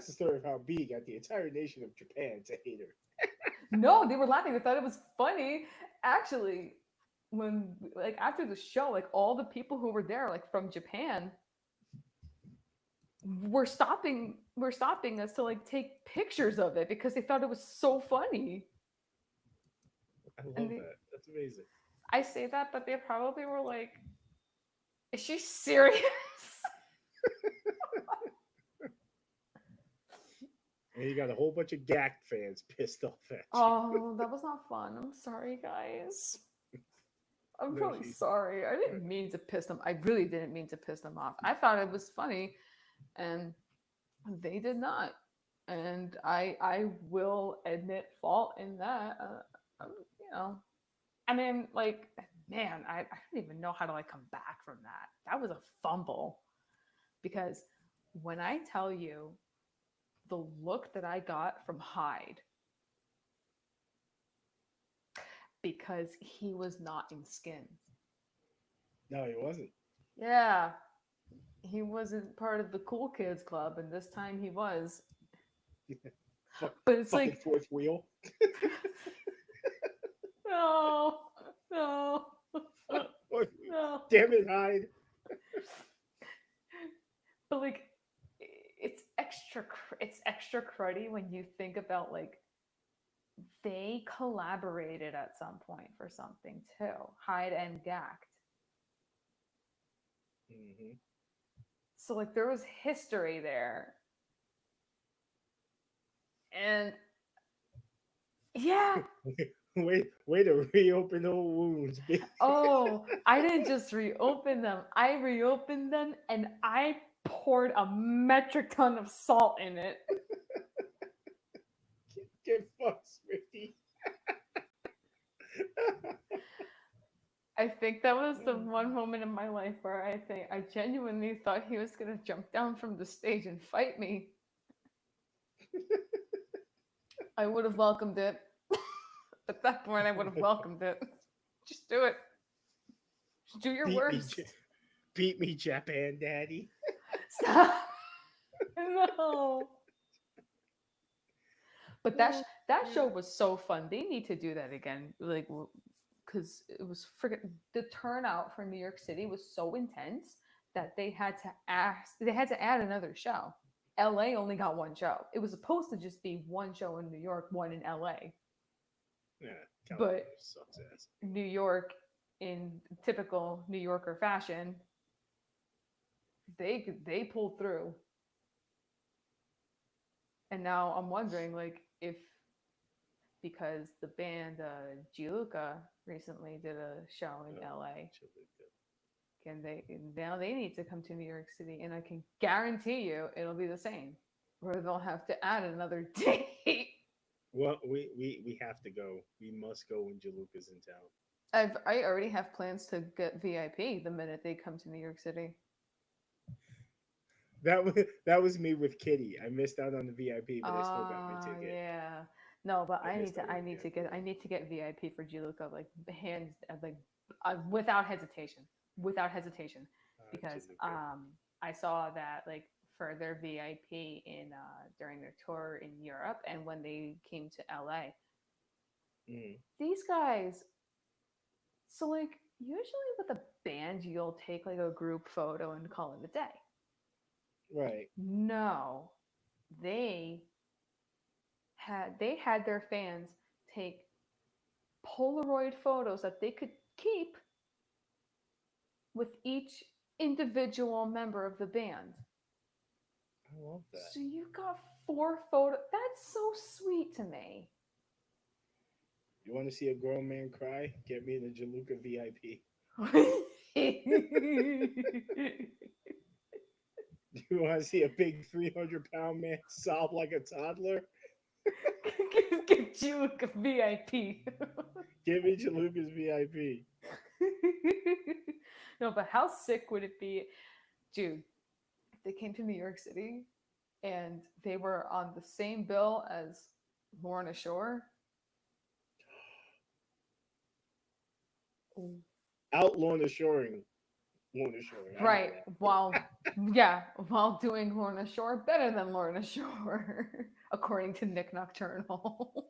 the story of how B got the entire nation of Japan to hate her. No, they were laughing. They thought it was funny. Actually, when like after the show, like all the people who were there, like from Japan, were stopping us to like take pictures of it because they thought it was so funny. I And love that. That's amazing. I say that, but they probably were like, "Is she serious?" And you got a whole bunch of GAC fans pissed off at you. Oh, that was not fun. I'm sorry, guys. I'm No, really she's sorry. I didn't mean to piss them. I really didn't mean to piss them off. I thought it was funny, and they did not. And I will admit fault in that. You know, I mean, like, man, I don't even know how to like come back from that. That was a fumble because when I tell you the look that I got from Hyde because he was not in skins. no, he wasn't. Yeah, he wasn't part of the cool kids club, and this time he was. But it's Fucking like, fourth wheel. no, no, Fourth wheel. no. Damn it, Hyde. But like, it's extra cruddy when you think about like they collaborated at some point for something too. Hyde and Gact. Hmm. So like there was history there. And yeah. Way to reopen old wounds, bitch. Oh, I didn't just reopen them. I reopened them and I poured a metric ton of salt in it. Get fucked, Swifty. I think that was the one moment in my life where I think I genuinely thought he was gonna jump down from the stage and fight me. I would have welcomed it. At that point, I would have welcomed it. Just do it. Just do your beat me, worst. beat me, Japan Daddy. Stop. No. But that show was so fun. They need to do that again. Like, because it was friggin' the turnout for New York City was so intense that they had to add another show. LA only got one show. It was supposed to just be one show in New York, one in LA. Yeah, California But sucks ass. New York, in typical New Yorker fashion, they pulled through. And now I'm wondering, like, if because the band Giluca recently did a show in LA, can they now they need to come to New York City, and I can guarantee you it'll be the same, where they'll have to add another date. Well, we have to go. We must go when Jaluka's in town. I already have plans to get VIP the minute they come to New York City. That was me with Kitty. I missed out on the VIP, but I still got my ticket. Yeah. No, but I missed out on the I need to get VIP for Giluca, like hands like without hesitation, without hesitation, because Jaluka. I saw that like for their VIP in during their tour in Europe and when they came to LA, Mm. these guys So like usually with a band, you'll take like a group photo and call it a day. Right. No, they they had their fans take Polaroid photos that they could keep with each individual member of the band. I love that. So you got four photos. That's so sweet to me. You want to see a grown man cry? Get me the Jaluka VIP. You want to see a big 300-pound man sob like a toddler? Give you a VIP. Give me Jaluka's VIP. No, but how sick would it be, dude? If they came to New York City and they were on the same bill as Lorna Shore. Out Lorna Shoring. Lorna Shoring. I know Right. that. While doing Lorna Shore better than Lorna Shore, according to Nick Nocturnal.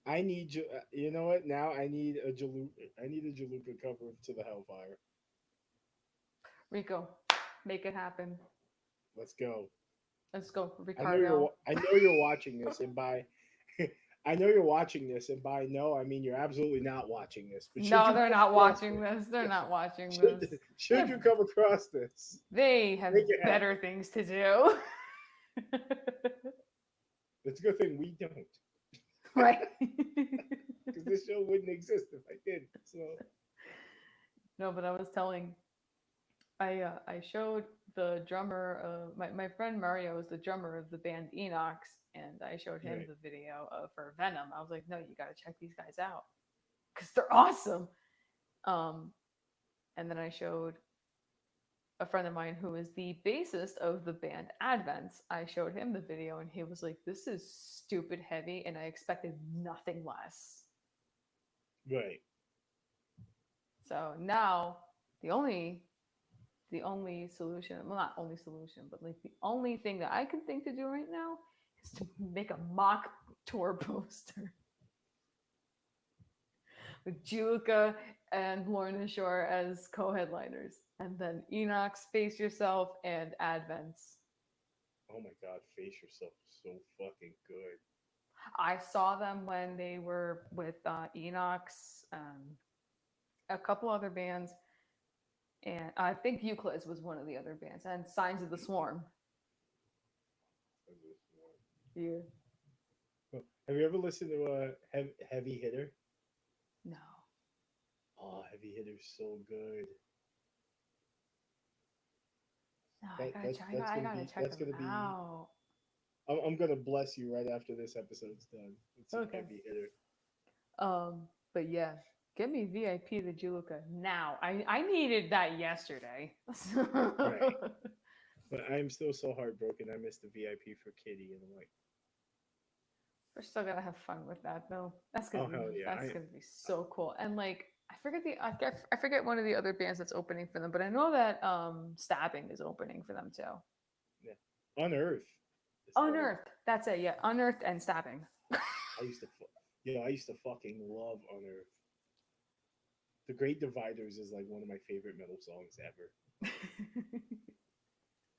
I need you. You know what? Now I need a Jaluka. I need a Jaluka cover to the Hellfire. Rico, make it happen. Let's go. Let's go, I know you're. Ricardo. I know you're watching this, and by I know you're watching this, and by no, I mean you're absolutely not watching this. But should No, you they're come not across watching this, this. They're not watching this. should you come across this, They have make it better happen. things to do. It's a good thing we don't, Right. because this show wouldn't exist if I did. So No, but I was telling, I showed the drummer, my friend Mario is the drummer of the band Enox, and I showed him right, the video of for Venom. I was like, no, you got to check these guys out because they're awesome. Um, and then I showed a friend of mine who is the bassist of the band Advents. I showed him the video, and he was like, this is stupid heavy, and I expected nothing less. right. So now the only solution, well, not only solution, but like the only thing that I can think to do right now is to make a mock tour poster with Julika and Lorna Shore as co-headliners, and then Enox, Face Yourself, and Advents. Oh my God, Face Yourself is so fucking good. I saw them when they were with Enox, a couple other bands, and I think Euclid was one of the other bands, and Signs of the Swarm. Yeah. Have you ever listened to a Heavy Hitter? No. Oh, Heavy Hitter's so good. No, I That gotta that's check. that's I gonna gotta be check that's them gonna be. out. I'm gonna bless you right after this episode's done with some Okay. Heavy Hitter. But yeah, get me VIP to Julica now. I needed that yesterday. Right. But I'm still so heartbroken. I missed the VIP for Kitty, and I'm like, We're still gonna have fun with that though. oh hell yeah! That's gonna be so cool. And like I forget one of the other bands that's opening for them, but I know that Stabbing is opening for them too. Yeah. Unearth is the other. Unearthed. That's it. Yeah, Unearthed and Stabbing. I used to, I used to fucking love Unearth. The Great Dividers is like one of my favorite metal songs ever.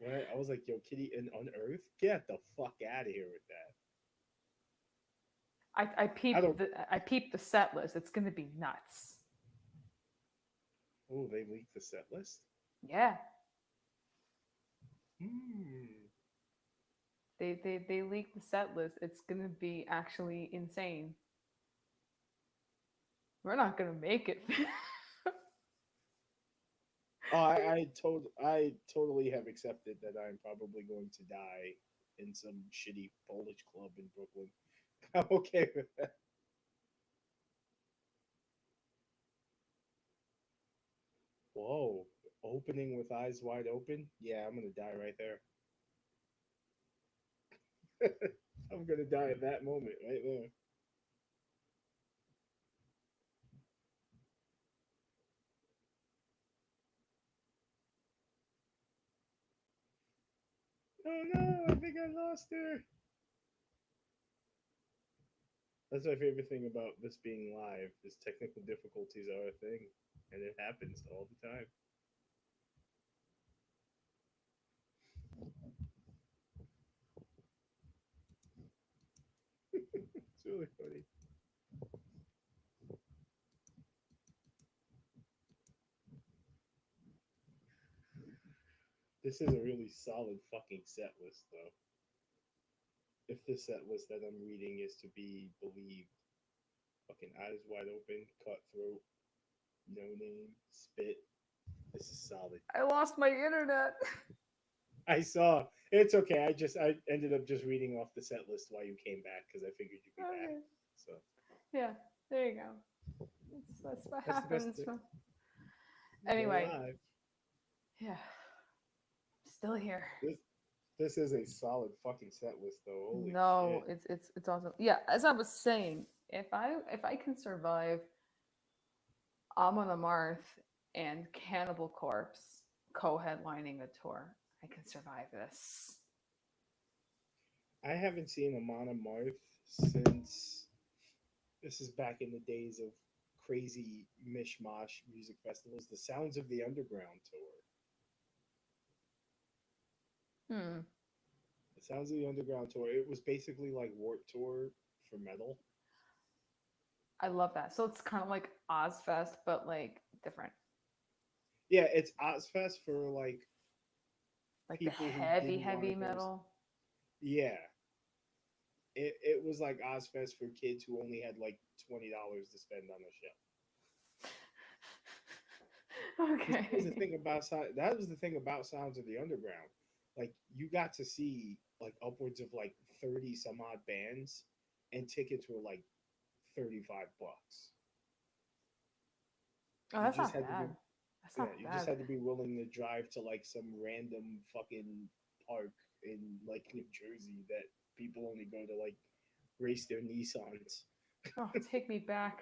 Right? I was like, yo, Kitty and Unearth, get the fuck out of here with that. I don't. I peeped the set list. It's gonna be nuts. Oh, they leaked the set list. Yeah, Hmm. they leaked the set list. It's gonna be actually insane. We're not gonna make it. Oh, I totally have accepted that I'm probably going to die in some shitty Polish club in Brooklyn. I'm okay with that. Whoa. Opening with eyes wide open? Yeah, I'm gonna die right there. I'm gonna die at that moment right there. Oh no, I think I lost her. That's my favorite thing about this being live. Is technical difficulties are a thing. and it happens all the time. It's really funny. This is a really solid fucking set list, though. If the set list that I'm reading is to be believed, fucking eyes wide open, cutthroat, no name, spit. This is solid. I lost my internet. I saw. It's okay. I ended up just reading off the set list while you came back because I figured you'd be back. Okay. So Yeah, there you go. That's what that's the best happens. thing. We're Anyway, live. yeah, still here. This this is a solid fucking set list though. Holy No, shit. it's awesome. Yeah, as I was saying, if I can survive Amon Amarth and Cannibal Corpse co-headlining a tour, I can survive this. I haven't seen Amana Marth since this is back in the days of crazy mishmash music festivals, the Sounds of the Underground tour. Hmm. The Sounds of the Underground tour. It was basically like Warp Tour for metal. I love that. So it's kind of like Ozfest, but like different. Yeah, it's Ozfest for like Like the people who heavy, didn't want to heavy go. metal. Yeah, it was like Ozfest for kids who only had like $20 to spend on a show. Because that was the Okay. thing about that was the thing about Sounds of the Underground. Like you got to see like upwards of like 30 some odd bands, and tickets were like $35. Oh, You that's just not had to be bad. That's Yeah, not you just bad. had to be willing to drive to like some random fucking park in like New Jersey that people only go to like race their Nissans. Oh, take me back.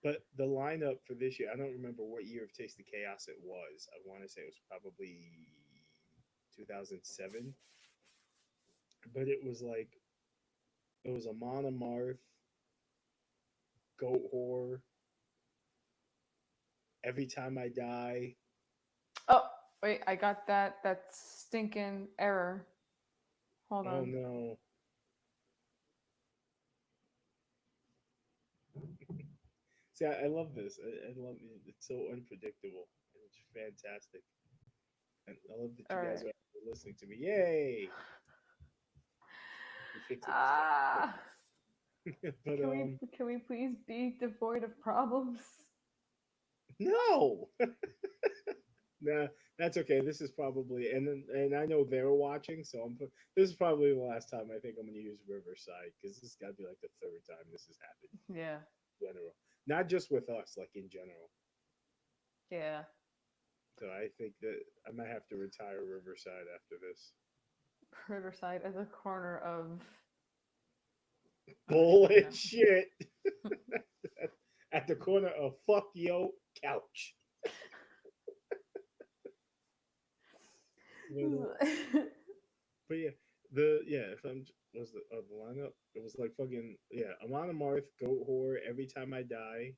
But the lineup for this year, I don't remember what year of Taste of Chaos it was. I want to say it was probably 2007. But it was like, it was Amon Amarth, Goat Whore, Every Time I Die. Oh, wait, I got that stinking error. Hold Oh on. no. See, I love this. I love it. It's so unpredictable. It's fantastic. And I love that All you guys right. are actually listening to me. Yay! You fixing stuff. Ah, But can we please be devoid of problems? no, nah, that's okay. This is probably and I know they're watching, so this is probably the last time I think I'm going to use Riverside because this has got to be like the third time this has happened Yeah, in general, not just with us, like in general. yeah. So I think that I might have to retire Riverside after this. Riverside as a corner of yeah. Bullshit at the corner of fuck yo couch. But, yeah, if I'm was the lineup, it was like fucking yeah, Amon Amarth, Goat Whore, Every Time I Die,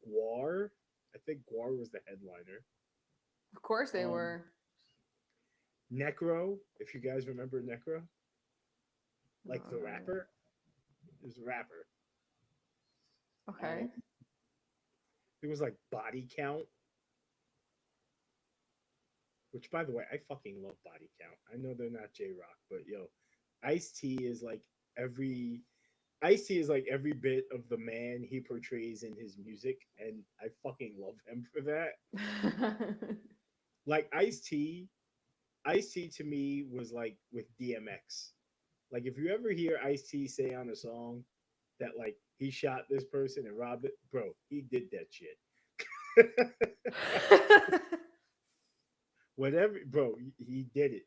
Guar. I think Guar was the headliner. Of course they Um, were. Necro, if you guys remember Necro, like the Uh, rapper, he was a rapper. okay. It was like Body Count, which by the way, I fucking love Body Count. I know they're not J Rock, but yo, Ice T is like every Ice T is like every bit of the man he portrays in his music, and I fucking love him for that. Like Ice T to me was like with DMX. Like if you ever hear Ice T say on a song that like he shot this person and robbed it, bro, he did that shit. Whatever, bro, he did it.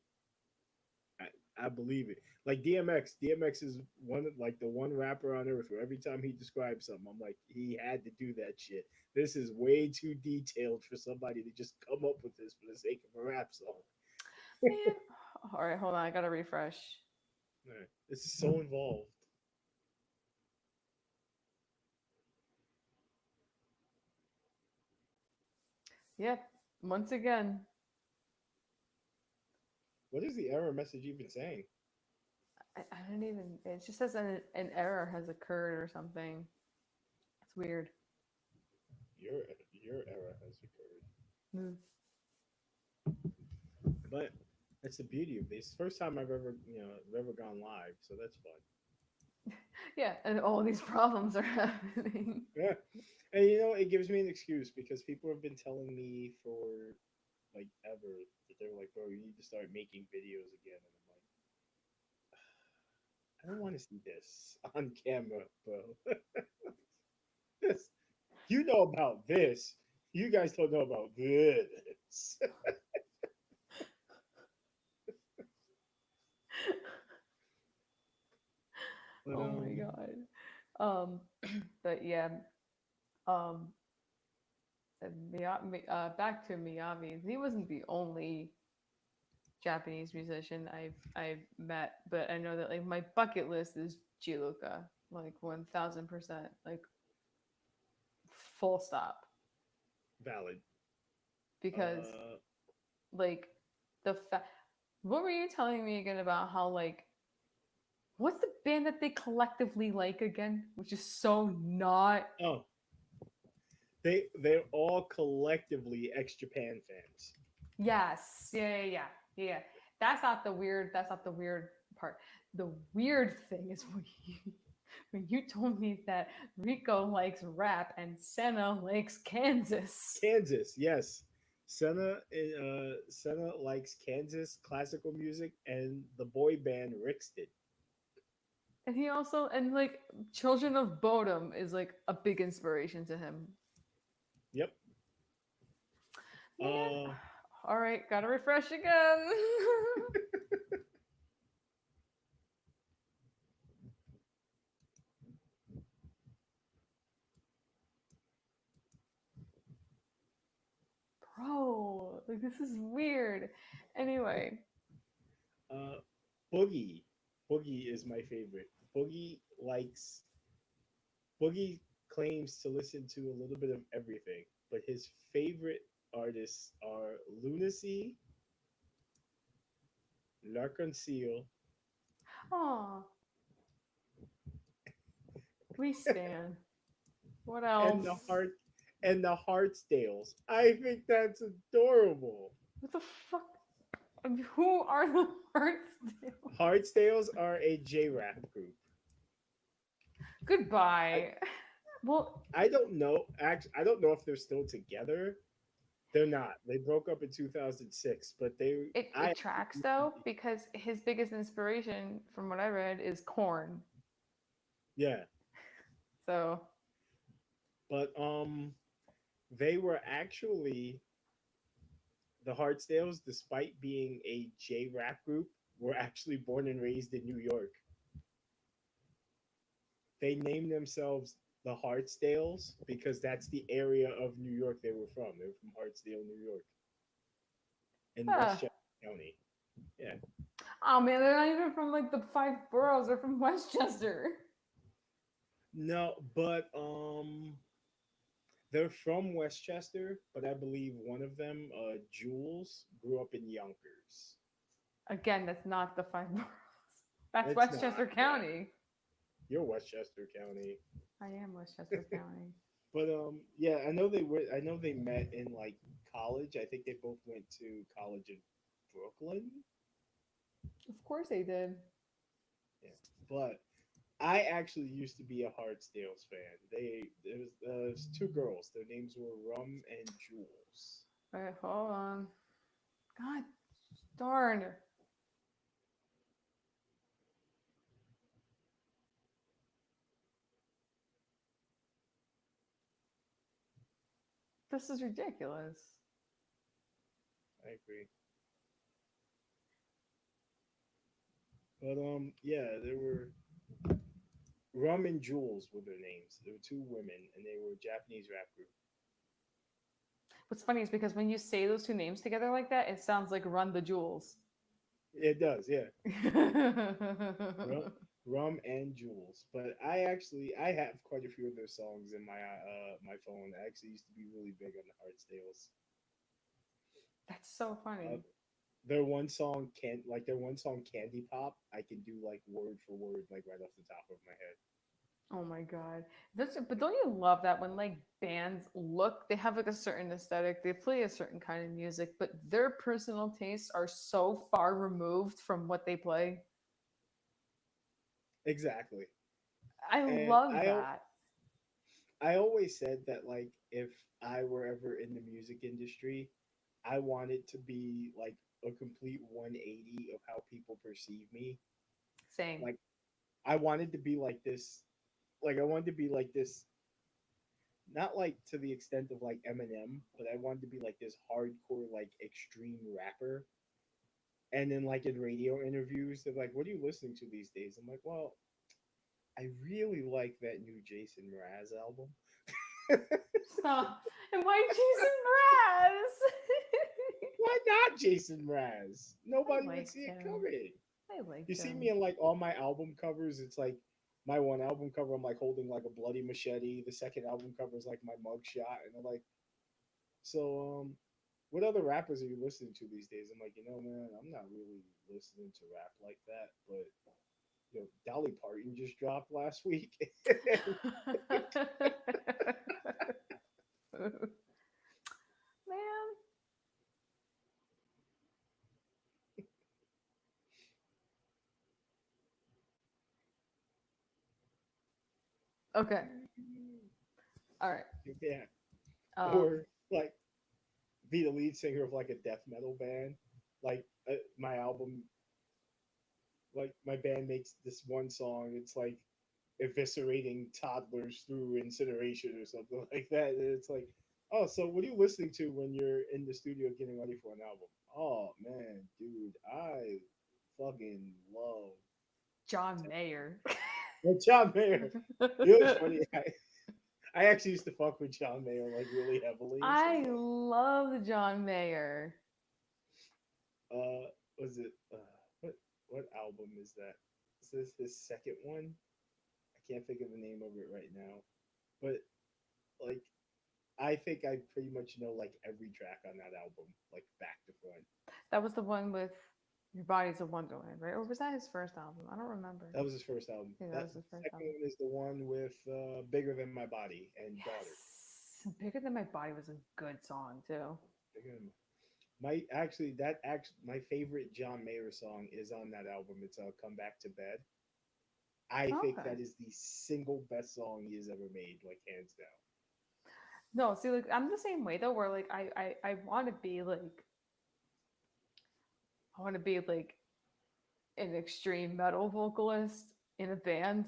I believe it. Like DMX is one like the one rapper on earth where every time he describes something, I'm like, he had to do that shit. This is way too detailed for somebody to just come up with this for the sake of a rap song. Man. All right, hold on. I gotta refresh. Right. This is so involved. Yep. Once again, What is the error message even saying? I don't even. It just says an error has occurred or something. It's weird. Your your error has occurred. Mm. But that's the beauty of this. First time I've ever ever gone live, so that's fun. Yeah, and all these problems are happening. Yeah, and it gives me an excuse because people have been telling me for like ever that they're like, bro, you need to start making videos again, and I'm like, I don't want to see this on camera, bro. This, you know about this. You guys don't know about this. But Oh my god. Um, but yeah. Um, back to Miyavi. He wasn't the only Japanese musician I've met, but I know that like my bucket list is Gianluca, like 1000%, like full stop, valid. because Uh, like the fact. What were you telling me again about how like what's the band that they collectively like again, which is so not. oh, they're all collectively ex Japan fans. Yes, yeah. That's not the weird part. The weird thing is when you told me that Rico likes rap and Senna likes Kansas. Kansas, yes. Senna likes Kansas classical music and the boy band Rixted. And he also and like Children of Bodom is like a big inspiration to him. Yep. Man, Uh, all right, gotta refresh again. Bro, like this is weird. Anyway, uh, Boogie. Boogie is my favorite. Boogie claims to listen to a little bit of everything, but his favorite artists are Lunacy, L'Arc-en-Ciel, oh, we stand. What and else? the Heartsdales. I think that's adorable. What the fuck? I mean, who are the Heartsdale? Heartsdales are a J-rap group. I, Goodbye. Well, I don't know. Actually, I don't know if they're still together. They're not. They broke up in 2006, but they. I it tracks though because his biggest inspiration, from what I read, is corn. yeah, So, but they were actually the Hartsdales, despite being a J rap group, were actually born and raised in New York. They named themselves the Hartsdales because that's the area of New York they were from. They were from Hartsdale, New York, in uh, Westchester County. Yeah. oh man, they're not even from like the five boroughs. They're from Westchester. No, but they're from Westchester, but I believe one of them, Jules, grew up in Yonkers. Again, that's not the five boroughs. That's It's not. Westchester County. You're Westchester County. I am Westchester County. But yeah, I know they were. I know they met in like college. I think they both went to college in Brooklyn. Of course they did. Yeah, but I actually used to be a Hartsdales fan. There was two girls. Their names were Rum and Jules. Wait, hold on. God darn. This is ridiculous. I agree. But yeah, there were Rum and Jules were their names. There were two women, and they were a Japanese rap group. What's funny is because when you say those two names together like that, it sounds like Run the Jewels. It does, yeah. Rum, Rum and Jules. But I have quite a few of their songs in my phone. I actually used to be really big on the Hartsdales. That's so Uh, funny. their one song Candy Pop, I can do like word for word, like right off the top of my head. Oh my god. But don't you love that when like bands look, they have like a certain aesthetic, they play a certain kind of music, but their personal tastes are so far removed from what they play? Exactly. I And love that. I always said that like if I were ever in the music industry, I want it to be like a complete 180 of how people perceive me. Same. Like I wanted to be like this, like I wanted to be like this, not like to the extent of like Eminem, but I wanted to be like this hardcore like extreme rapper. And then like in radio interviews, they're like, "What are you listening to these days?" I'm like, "Well, I really like that new Jason Mraz album." Stop. And why Jason Mraz? Why not Jason Mraz? I Nobody would see liked it him. coming. I You liked see me him. in like all my album covers, it's like my one album cover, I'm like holding like a bloody machete. The second album cover is like my mugshot, and they're like, "So, what other rappers are you listening to these days?" I'm like, man, I'm not really listening to rap like that, but Dolly Parton just dropped last week. Man. Okay. All right. Yeah, Um, or like be the lead singer of like a death metal band. Like my album, like my band makes this one song. It's like eviscerating toddlers through incineration or something like that. And it's like, oh, so what are you listening to when you're in the studio getting ready for an album? Oh man, dude, I fucking love John Mayer. John Mayer. You know, it's funny. I actually used to fuck with John Mayer like really heavily. So I love John Mayer. was it what album is that? Is this his second one? I can't think of the name of it right now. But like I think I pretty much know like every track on that album, like back to front. That was the one with Your Body's a Wonderland, right? Or was that his first album? I don't remember. That was his first album. Yeah, that That was his first second album. one is the one with Bigger Than My Body and Daughter. Yes. Bigger Than My Body was a good song, too. Bigger Than My actually that actually my favorite John Mayer song is on that album. It's Come Back to Bed. I think Okay. that is the single best song he has ever made, like hands down. No, see, like, I'm the same way, though, where, like, I want to be, like, I want to be, like, an extreme metal vocalist in a band.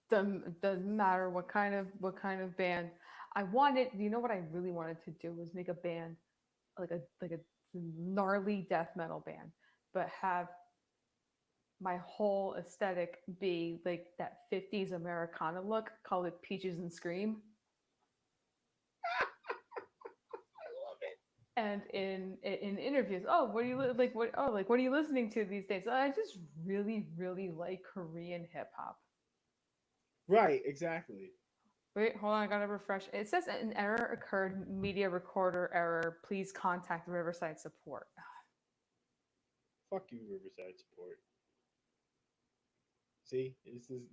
Doesn't matter what kind of band. I wanted, you know what I really wanted to do was make a band like a gnarly death metal band, but have my whole aesthetic be like that 50s Americana look, call it Peaches and Scream. I love it. And in interviews, oh, what do you like? What are you listening to these days? I just really like Korean hip hop. Right, exactly. Wait, hold on, I gotta refresh. It says an error occurred, media recorder error. Please contact Riverside support. Fuck you, Riverside Support. See,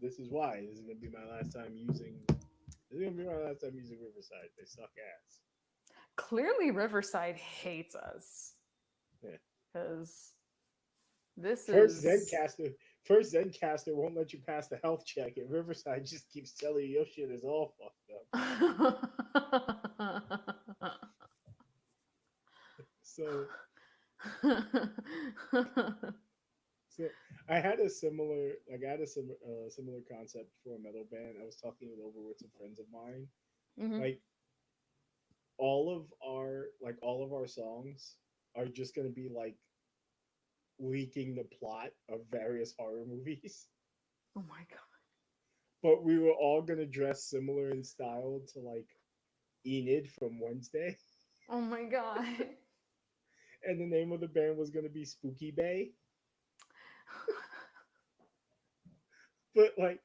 this is why this is gonna be my last time using. This is gonna be my last time using Riverside. They suck ass. Clearly, Riverside hates us Yeah. because this First is. Zencaster, first Zencaster won't let you pass the health check, and Riverside just keeps telling you your shit is all fucked up. So, so I had a similar, like I had a similar concept for a metal band. I was talking it over with some friends of mine. hmm Like all of our songs are just gonna be like leaking the plot of various horror movies. Oh my god. But we were all gonna dress similar in style to like Enid from Wednesday, Oh my god. and the name of the band was gonna be Spooky Bay. But like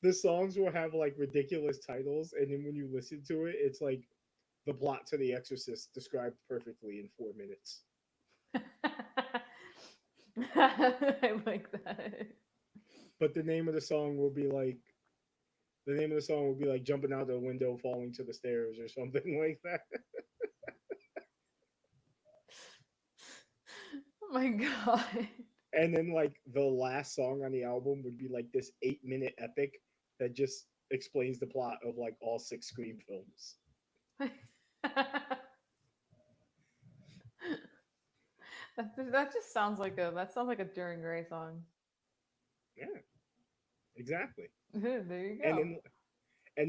the songs will have like ridiculous titles, and then when you listen to it, it's like the plot to The Exorcist described perfectly in 4 minutes. I like that. But the name of the song will be like jumping out the window, falling to the stairs, or something like that. Oh my god. And then like the last song on the album would be like this 8 minute epic that just explains the plot of like all six Scream films. That just sounds like a that sounds like a During Gray song. Yeah, exactly. There you And go.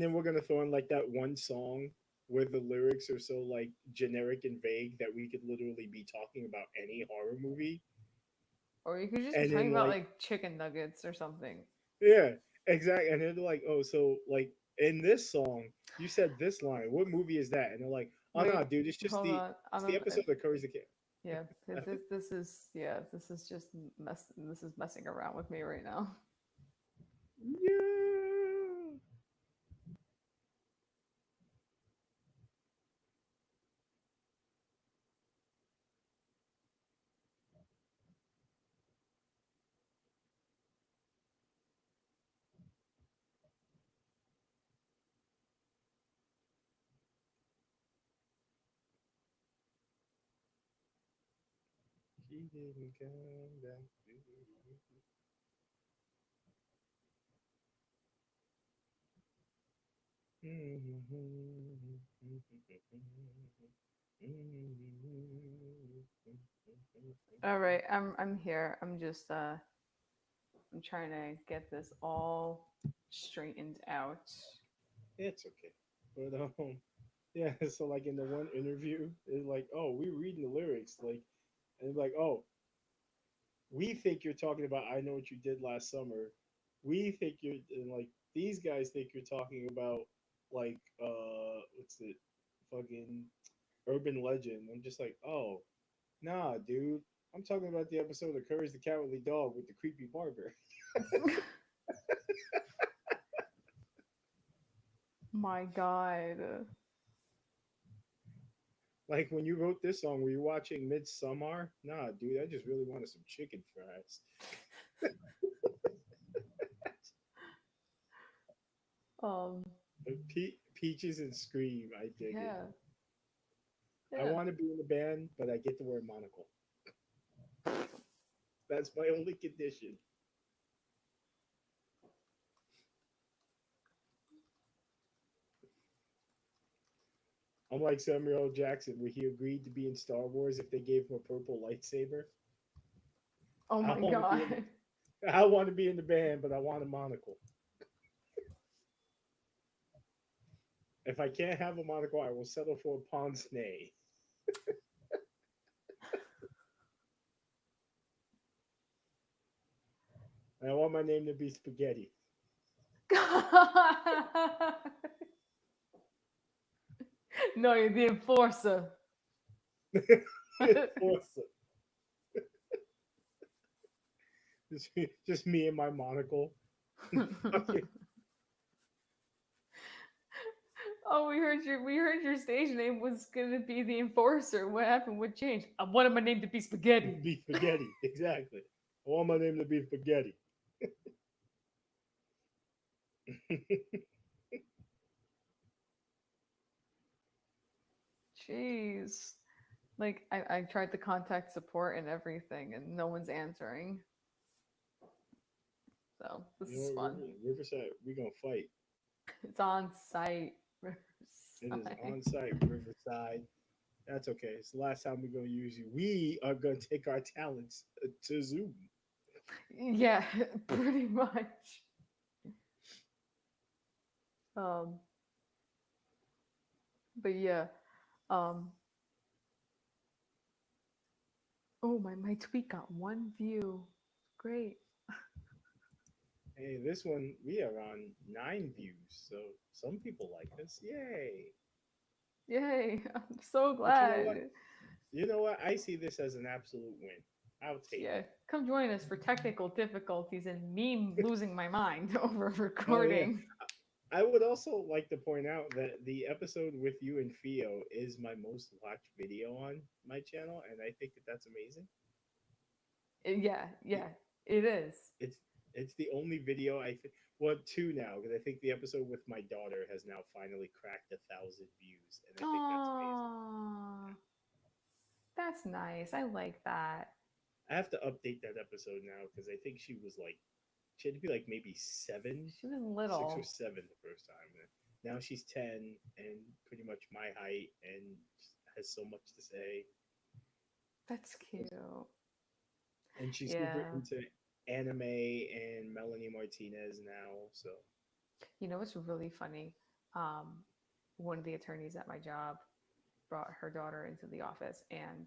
then we're gonna throw in like that one song where the lyrics are so like generic and vague that we could literally be talking about any horror movie. Or you could just be And talking then about like like chicken nuggets or something. yeah, exactly. And they're like, oh, so like in this song, you said this line. What movie is that? And they're like, oh no, Wait, dude, it's just hold on. it's the episode that covers the kid. Yeah, this is yeah, this is just this is messing around with me right now. Yeah. She didn't come back to All right, I'm here. I'm just I'm trying to get this all straightened out. It's okay. But yeah, so like in the one interview, it's like, oh, we're reading the lyrics, like, and it's like, oh, we think you're talking about I Know What You Did Last Summer. We think you're and like these guys think you're talking about like what's it fucking urban legend. I'm just like, oh nah, dude. I'm talking about the episode of Courage the Cowardly Dog with the creepy barber. My God. Like when you wrote this song, were you watching Midsummer? Nah, dude, I just really wanted some chicken fries. Um. Peaches and Scream, I dig it. Yeah. I Yeah. want to be in the band, but I get to wear a monocle. That's my only condition. I'm like Samuel L. Jackson, where he agreed to be in Star Wars if they gave him a purple lightsaber. Oh I my want to be in God. I want to be in the band, but I want a monocle. If I can't have a monocle, I will settle for a pince nez. And I want my name to be Spaghetti. No, you're the enforcer. Awesome. Just me and my monocle. Fucking- Oh, we heard your stage name was gonna be the enforcer. What happened? What changed? I wanted my name to be Spaghetti. be spaghetti. Exactly. I want my name to be spaghetti. Jeez. Like I tried to contact support and everything, and no one's answering. So this You is know, fun. Riverside, we gonna fight. It's on site. It is Riverside. on site, Riverside. That's okay. It's the last time we're gonna use you. We are gonna take our talents to Zoom. Yeah, pretty much. Um, but yeah. Um. Oh, my tweet got one view. Great. Hey, this one we are on 9 views, so some people like us. Yay! Yay! I'm so But you know what? glad. You know what? I see this as an absolute win. I'll take Yeah, it. come join us for technical difficulties and me losing my mind over Oh yeah, recording. I would also like to point out that the episode with you and Theo is my most watched video on my channel, and I think that that's amazing. Yeah, The- yeah, it is. It's it's the only video I think. Well, two now because I think the episode with my daughter has now finally cracked 1,000 views, and I think that's amazing. Oh, that's nice. I like that. I have to update that episode now because I think she had to be like maybe seven, She was 6 or little. 7 the first time. And now she's 10 and pretty much my height and has so much to say. That's cute. And she's super Yeah. into anime and Melanie Martinez now. So You know what's really funny? Um, one of the attorneys at my job brought her daughter into the office, and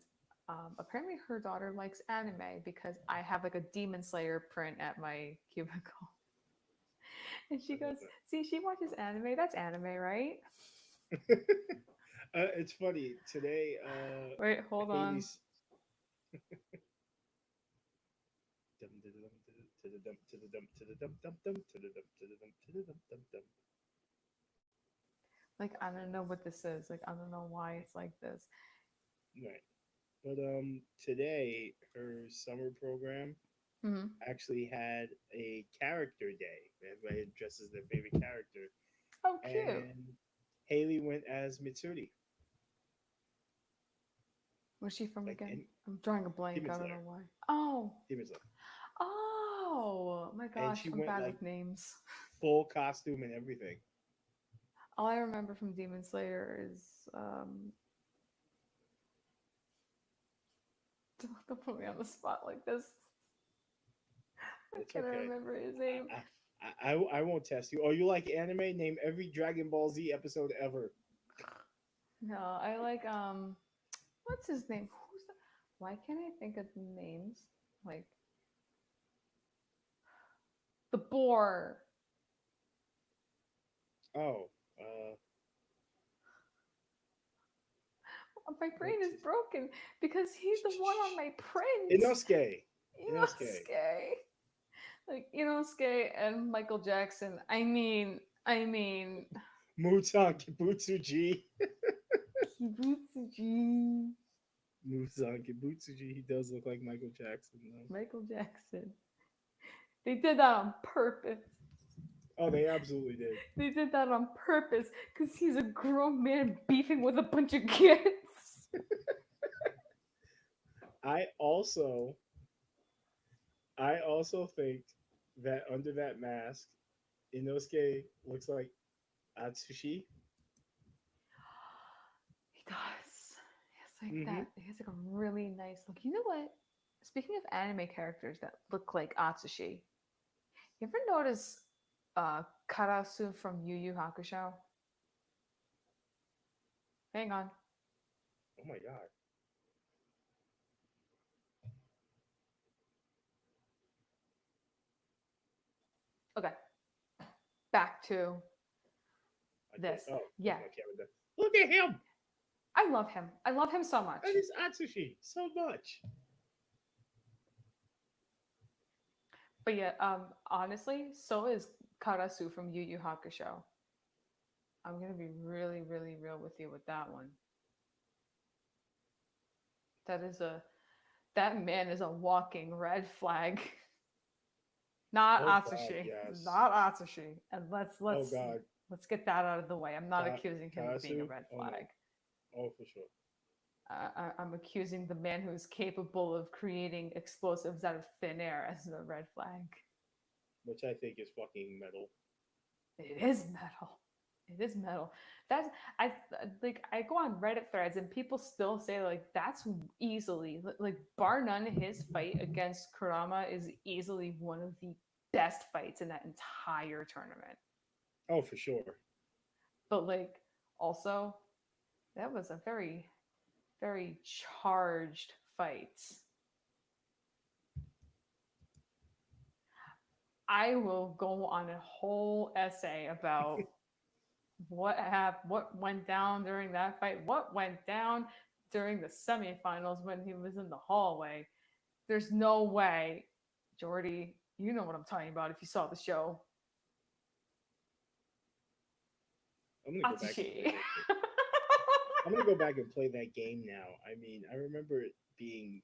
apparently her daughter likes anime because I have like a Demon Slayer print at my cubicle. And she I love goes, "See, she watches anime. That's anime, right?" that. It's funny today. Wait, hold on. Haley's dum to the dum to the dum to the dum to the dum dum dum to the dum to the dum to the dum dum dum. Like, I don't know what this is. Like, I don't know why it's like this. Right. But today her summer program Hmm. actually had a character day. Everybody dresses their favorite character, Oh, cute. and Haley went as Mitsuri, Where's she from like again? in I'm drawing a blank. Demon I don't know Slayer, why. Oh, Demon Slayer, oh my and gosh, she I'm went bad like with names. full costume and everything. All I remember from Demon Slayer is don't put me on the spot like this. I It's can't okay. remember his name. I won't test you. Oh, you like anime? Name every Dragon Ball Z episode ever. No, I like what's his name? Who's the why can't I think of the names? Like the boar. Oh, My brain what's is his broken because he's the one on my print. Inosuke? Inosuke. Inosuke. Like Inosuke and Michael Jackson. I mean Mutan Kibutsuji. Kibutsuji. Mutan Kibutsuji. He does look like Michael Jackson though. Michael Jackson. They did that on purpose. Oh, they absolutely did. They did that on purpose because he's a grown man beefing with a bunch of kids. I also I also think that under that mask, Inosuke looks like Atsushi. He does. He has like Mm-hmm. that. He has like a really nice look. You know what? Speaking of anime characters that look like Atsushi, you ever notice Karasu from Yu Yu Hakusho? Hang on. Oh my god. Okay, back to I can't. this. Oh, Yeah, there's my camera there. Look at him. I love him. I love him so much. That is Atsushi so much. But yeah, honestly, so is Karasu from Yu Yu Hakusho. I'm gonna be really, really real with you with that one. That is a that man is a walking red flag. Not Oh god, Atsushi. yes. Not Atsushi. And let's Oh let's god. let's get that out of the way. I'm not accusing him of being a Karasu. red Oh no. flag. Oh for sure. I'm accusing the man who is capable of creating explosives out of thin air as a red flag. Which I think is fucking metal. It is metal. It is metal. That's I like. I go on Reddit threads and people still say like that's easily like bar none. His fight against Kurama is easily one of the best fights in that entire tournament. Oh for sure. But like also that was a very very charged fight. I will go on a whole essay about what went down during that fight, what went down during the semifinals when he was in the hallway. There's no way, Jordy, you know what I'm talking about if you saw the show. I'm gonna go back and play Achishi. that game. I'm gonna go back and play that game now. I mean, I remember it being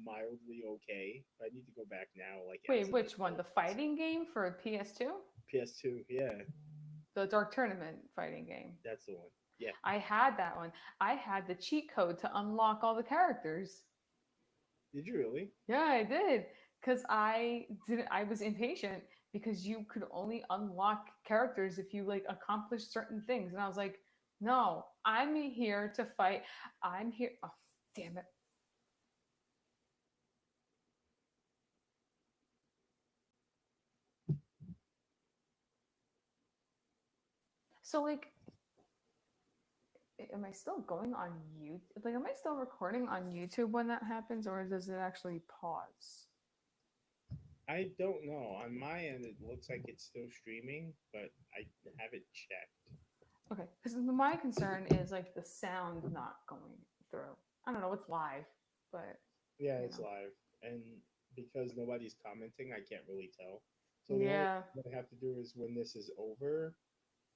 mildly okay. But I need to go back now, like as Wait, an which one? adult. The fighting game for PS2? PS2, yeah, The Dark Tournament fighting game. that's the one. Yeah, I had that one. I had the cheat code to unlock all the characters. did you really? Yeah, I did. Cause I didn't. I was impatient because you could only unlock characters if you like accomplish certain things, and I was like, no, I'm here to fight. I'm here. Oh, damn it. So like, am I still going on YouTube? Like, am I still recording on YouTube when that happens, or does it actually pause? I don't know. On my end, it looks like it's still streaming, but I haven't checked. Okay, because my concern is like the sound not going through. I don't know. It's live, but Yeah, you it's know, live, and because nobody's commenting, I can't really tell. So the only yeah, thing I have to do is when this is over,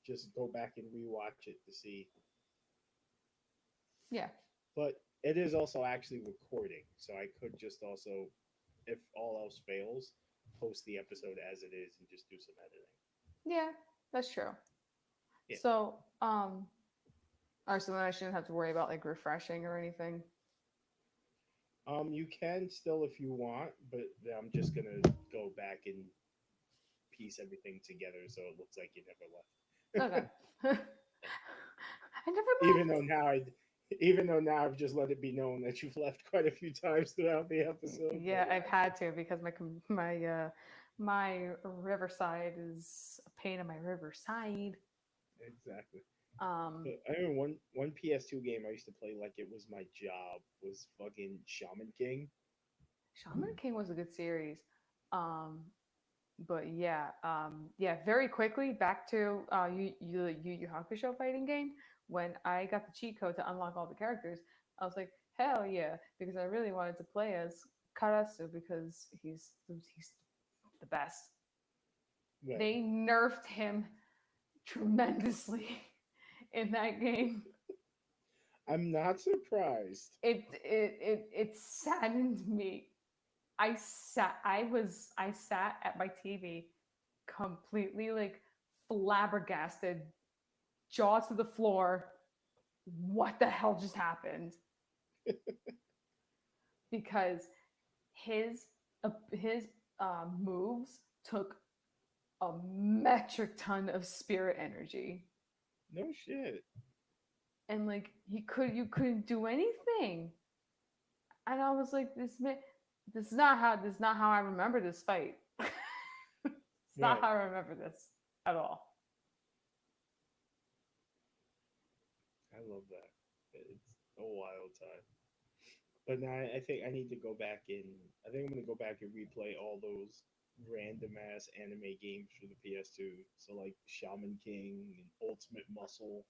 just go back and rewatch it to see. yeah, But it is also actually recording, so I could just also, if all else fails, post the episode as it is and just do some editing. yeah. That's true. Yeah. So, so then I shouldn't have to worry about like refreshing or anything. You can still if you want, but I'm just gonna go back and piece everything together so it looks like you never left. Okay. I never even though left. now I, even though now I've just let it be known that you've left quite a few times throughout the episode. But Yeah, I've yeah, had to because my Riverside is a pain in my Riverside. exactly. Um, But I remember one PS2 game I used to play like it was my job was fucking Shaman King. Shaman King was a good series. Um, but yeah, yeah. Very quickly back to Yu Hakusho fighting game. When I got the cheat code to unlock all the characters, I was like, hell yeah, because I really wanted to play as Karasu because he's the best. Right. They nerfed him tremendously in that game. I'm not surprised. It saddened me. I sat at my TV completely like flabbergasted, jaw to the floor. What the hell just happened? Because his his moves took a metric ton of spirit energy, No shit. and like you couldn't do anything. And I was like, this is not how I remember this fight. It's not Right. how I remember this at all. I love that. It's a wild time. But now I think I need to go back and I think I'm gonna go back and replay all those random ass anime games for the PS2. So like Shaman King and Ultimate Muscle.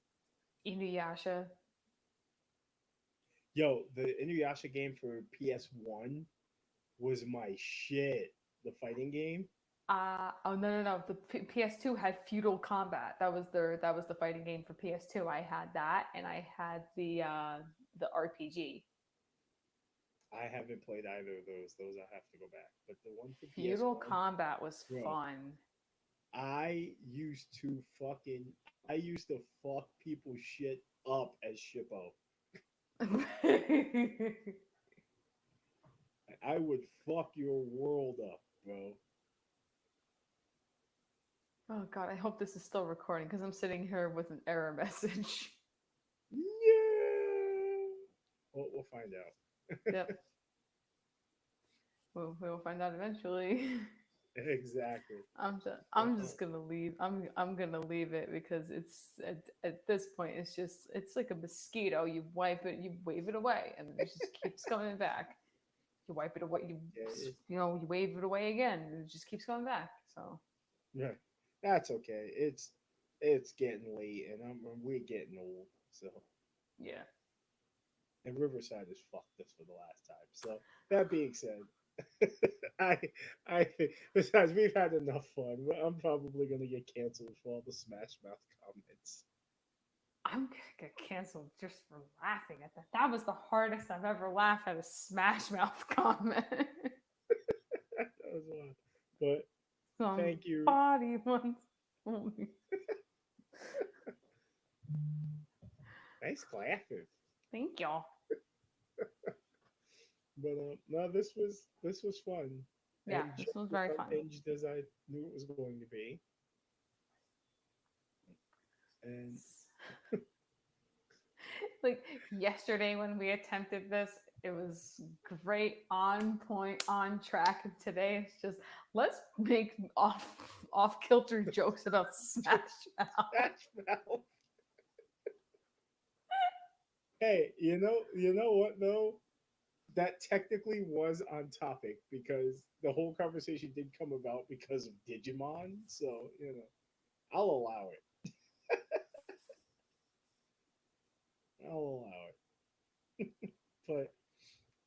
Inuyasha. Yo, the Inuyasha game for PS1 was my shit. The fighting game. Oh no. The PS2 had feudal combat. That was the fighting game for PS2. I had that, and I had the RPG. I haven't played either of those. Those I have to go back. But the one for Feudal PS1, combat was bro, fun. I used to fuck people shit up as Shippo. I would fuck your world up, bro. Oh god, I hope this is still recording because I'm sitting here with an error message. Yeah. We'll find out. Yep, we'll find out eventually. Exactly. I'm Well, just gonna leave. I'm gonna leave it because it's at this point it's like a mosquito. You wipe it, you wave it away, and it just keeps coming back. You wipe it away, yeah, you wave it away again, and it just keeps coming back. So yeah. That's okay. It's getting late, and we're getting old. So, yeah, and Riverside has fucked us for the last time. So that being said, I I besides we've had enough fun. I'm probably gonna get canceled for all the Smash Mouth comments. I'm gonna get canceled just for laughing at that. That was the hardest I've ever laughed at a Smash Mouth comment. That was one. But thank you. Somebody once told me. Nice glasses. Thank y'all. But no, this was fun Yeah, and this just was as very fun. unhinged as I knew it was going to be. And Like yesterday when we attempted this, it was great, on point, on track. And today it's just let's make off kilter jokes about Smash Mouth. Smash Mouth. Hey, you know what though? That technically was on topic because the whole conversation did come about because of Digimon. So I'll allow it. I'll allow it. But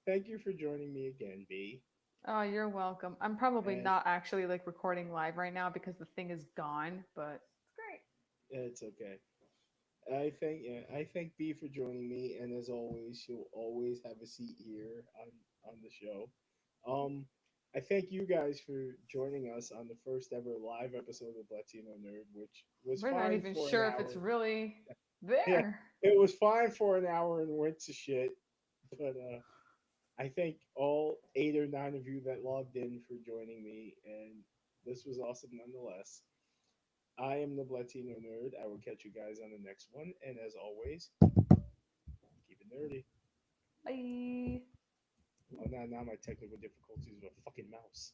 thank you for joining me again, B. Oh, you're welcome. I'm probably And not actually like recording live right now because the thing is gone, but it's great. it's okay. I thank B for joining me, and as always, she'll always have a seat here on the show. Um, I thank you guys for joining us on the first ever live episode of Latino Nerd, which was We're not fine even for an sure if it's hour. really Yeah, there. it was fine for an hour and went to shit. But I thank all 8 or 9 of you that logged in for joining me, and this was awesome nonetheless. I am the Blatino Nerd. I will catch you guys on the next one, and as always, keep it nerdy. Bye. Oh, now my technical difficulties with a fucking mouse.